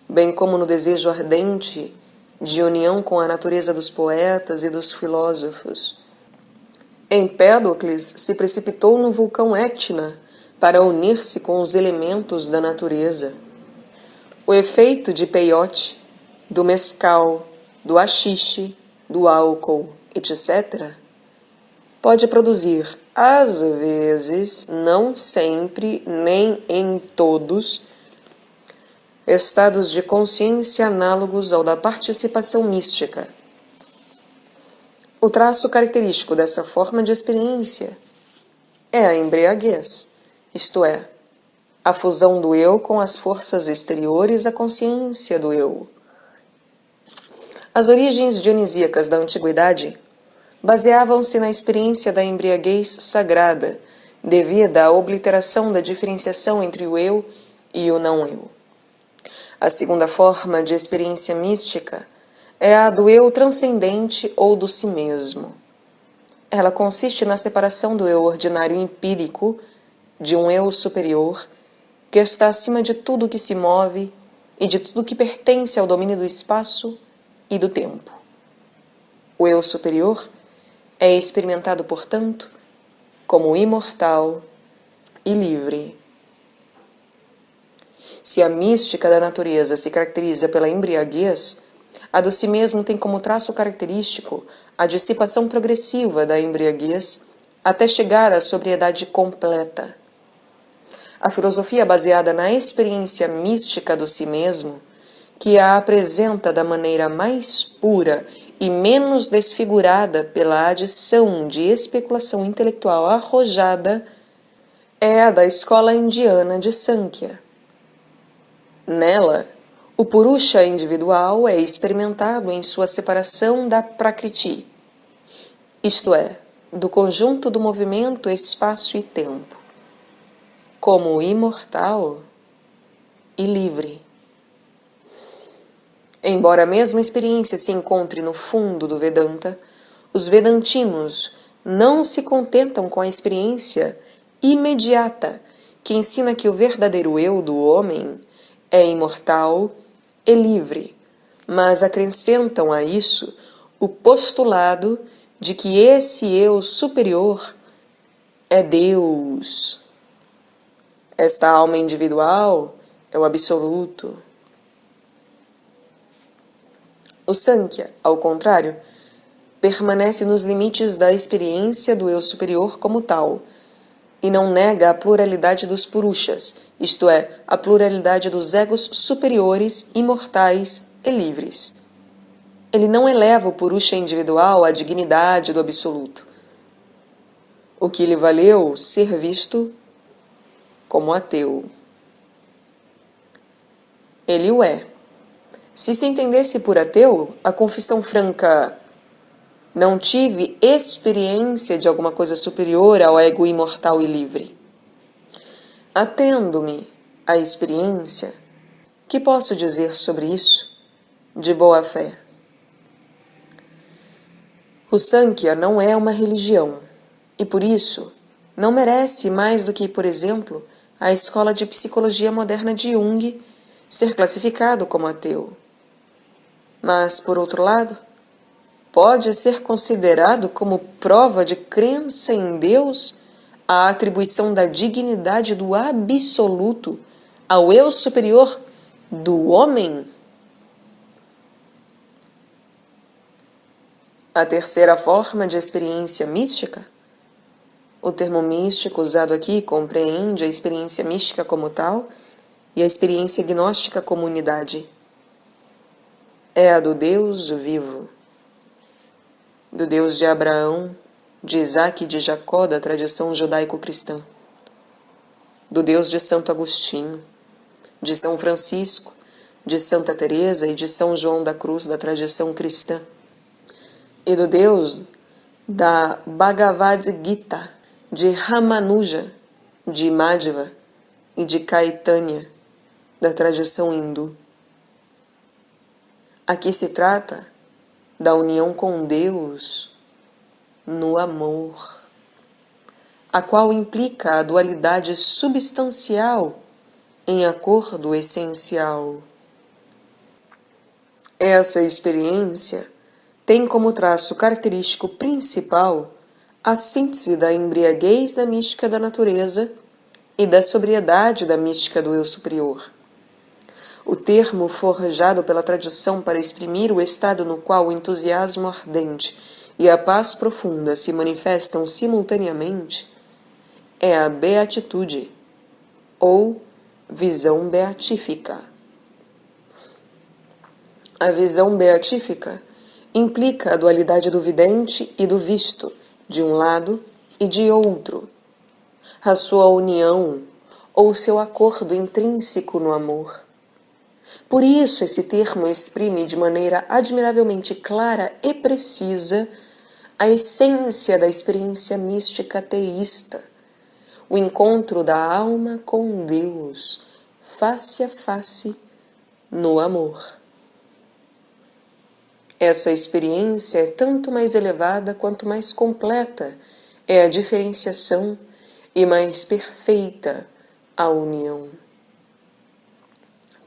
bem como no desejo ardente de união com a natureza dos poetas e dos filósofos. Empédocles se precipitou no vulcão Etna para unir-se com os elementos da natureza. O efeito de peiote, do mescal, do haxixe, do álcool, etc., pode produzir, às vezes, não sempre, nem em todos, estados de consciência análogos ao da participação mística. O traço característico dessa forma de experiência é a embriaguez, isto é, a fusão do eu com as forças exteriores à consciência do eu. As origens dionisíacas da antiguidade baseavam-se na experiência da embriaguez sagrada, devida à obliteração da diferenciação entre o eu e o não-eu. A segunda forma de experiência mística é a do eu transcendente ou do si mesmo. Ela consiste na separação do eu ordinário empírico de um eu superior que está acima de tudo que se move e de tudo que pertence ao domínio do espaço e do tempo. O eu superior é experimentado, portanto, como imortal e livre. Se a mística da natureza se caracteriza pela embriaguez, a do si mesmo tem como traço característico a dissipação progressiva da embriaguez até chegar à sobriedade completa. A filosofia baseada na experiência mística do si mesmo, que a apresenta da maneira mais pura e menos desfigurada pela adição de especulação intelectual arrojada, é a da escola indiana de Sankhya. Nela, o Purusha individual é experimentado em sua separação da Prakriti, isto é, do conjunto do movimento, espaço e tempo, como imortal e livre. Embora a mesma experiência se encontre no fundo do Vedanta, os vedantinos não se contentam com a experiência imediata que ensina que o verdadeiro eu do homem é imortal e livre, mas acrescentam a isso o postulado de que esse eu superior é Deus. Esta alma individual é o absoluto. O Sankhya, ao contrário, permanece nos limites da experiência do eu superior como tal, e não nega a pluralidade dos Purushas, isto é, a pluralidade dos egos superiores, imortais e livres. Ele não eleva o Purusha individual à dignidade do absoluto, o que lhe valeu ser visto como ateu. Ele o é. Se se entendesse por ateu, a confissão franca "não tive experiência de alguma coisa superior ao ego imortal e livre. Atendo-me à experiência, que posso dizer sobre isso de boa fé?" O Sankhya não é uma religião, e por isso não merece mais do que, por exemplo, a escola de psicologia moderna de Jung ser classificado como ateu. Mas, por outro lado, pode ser considerado como prova de crença em Deus a atribuição da dignidade do absoluto ao eu superior do homem? A terceira forma de experiência mística, o termo místico usado aqui compreende a experiência mística como tal e a experiência gnóstica como unidade. É a do Deus vivo, do Deus de Abraão, de Isaac e de Jacó da tradição judaico-cristã, do Deus de Santo Agostinho, de São Francisco, de Santa Teresa e de São João da Cruz da tradição cristã, e do Deus da Bhagavad Gita, de Ramanuja, de Madhva e de Caitanya da tradição hindu. Aqui se trata da união com Deus no amor, a qual implica a dualidade substancial em acordo essencial. Essa experiência tem como traço característico principal a síntese da embriaguez da mística da natureza e da sobriedade da mística do eu superior. O termo forjado pela tradição para exprimir o estado no qual o entusiasmo ardente e a paz profunda se manifestam simultaneamente é a beatitude, ou visão beatífica. A visão beatífica implica a dualidade do vidente e do visto, de um lado e de outro, a sua união ou seu acordo intrínseco no amor. Por isso, esse termo exprime de maneira admiravelmente clara e precisa a essência da experiência mística teísta, o encontro da alma com Deus, face a face, no amor. Essa experiência é tanto mais elevada quanto mais completa é a diferenciação e mais perfeita a união.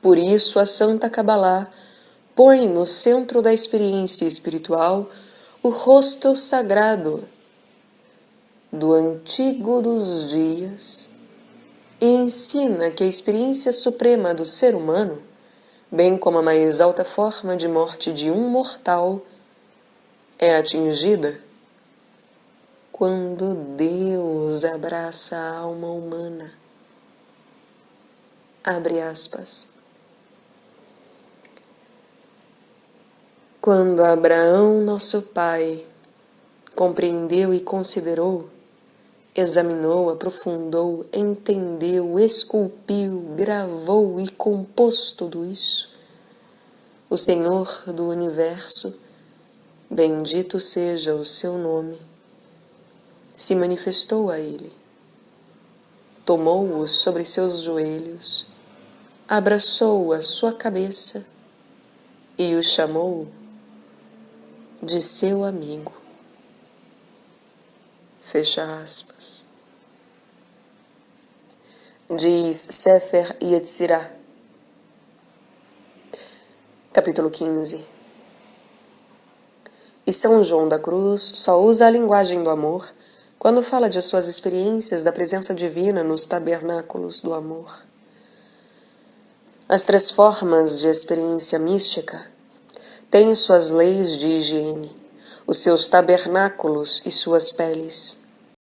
Por isso, a Santa Cabalá põe no centro da experiência espiritual o rosto sagrado do antigo dos dias e ensina que a experiência suprema do ser humano, bem como a mais alta forma de morte de um mortal, é atingida quando Deus abraça a alma humana. Abre aspas. Quando Abraão, nosso pai, compreendeu e considerou, examinou, aprofundou, entendeu, esculpiu, gravou e compôs tudo isso, o Senhor do Universo, bendito seja o seu nome, se manifestou a ele, tomou-o sobre seus joelhos, abraçou a sua cabeça e o chamou de seu amigo. Fecha aspas. Diz Sefer Yetzirah, capítulo 15. E São João da Cruz só usa a linguagem do amor quando fala de suas experiências da presença divina nos tabernáculos do amor. As 3 formas de experiência mística têm suas leis de higiene, os seus tabernáculos e suas peles.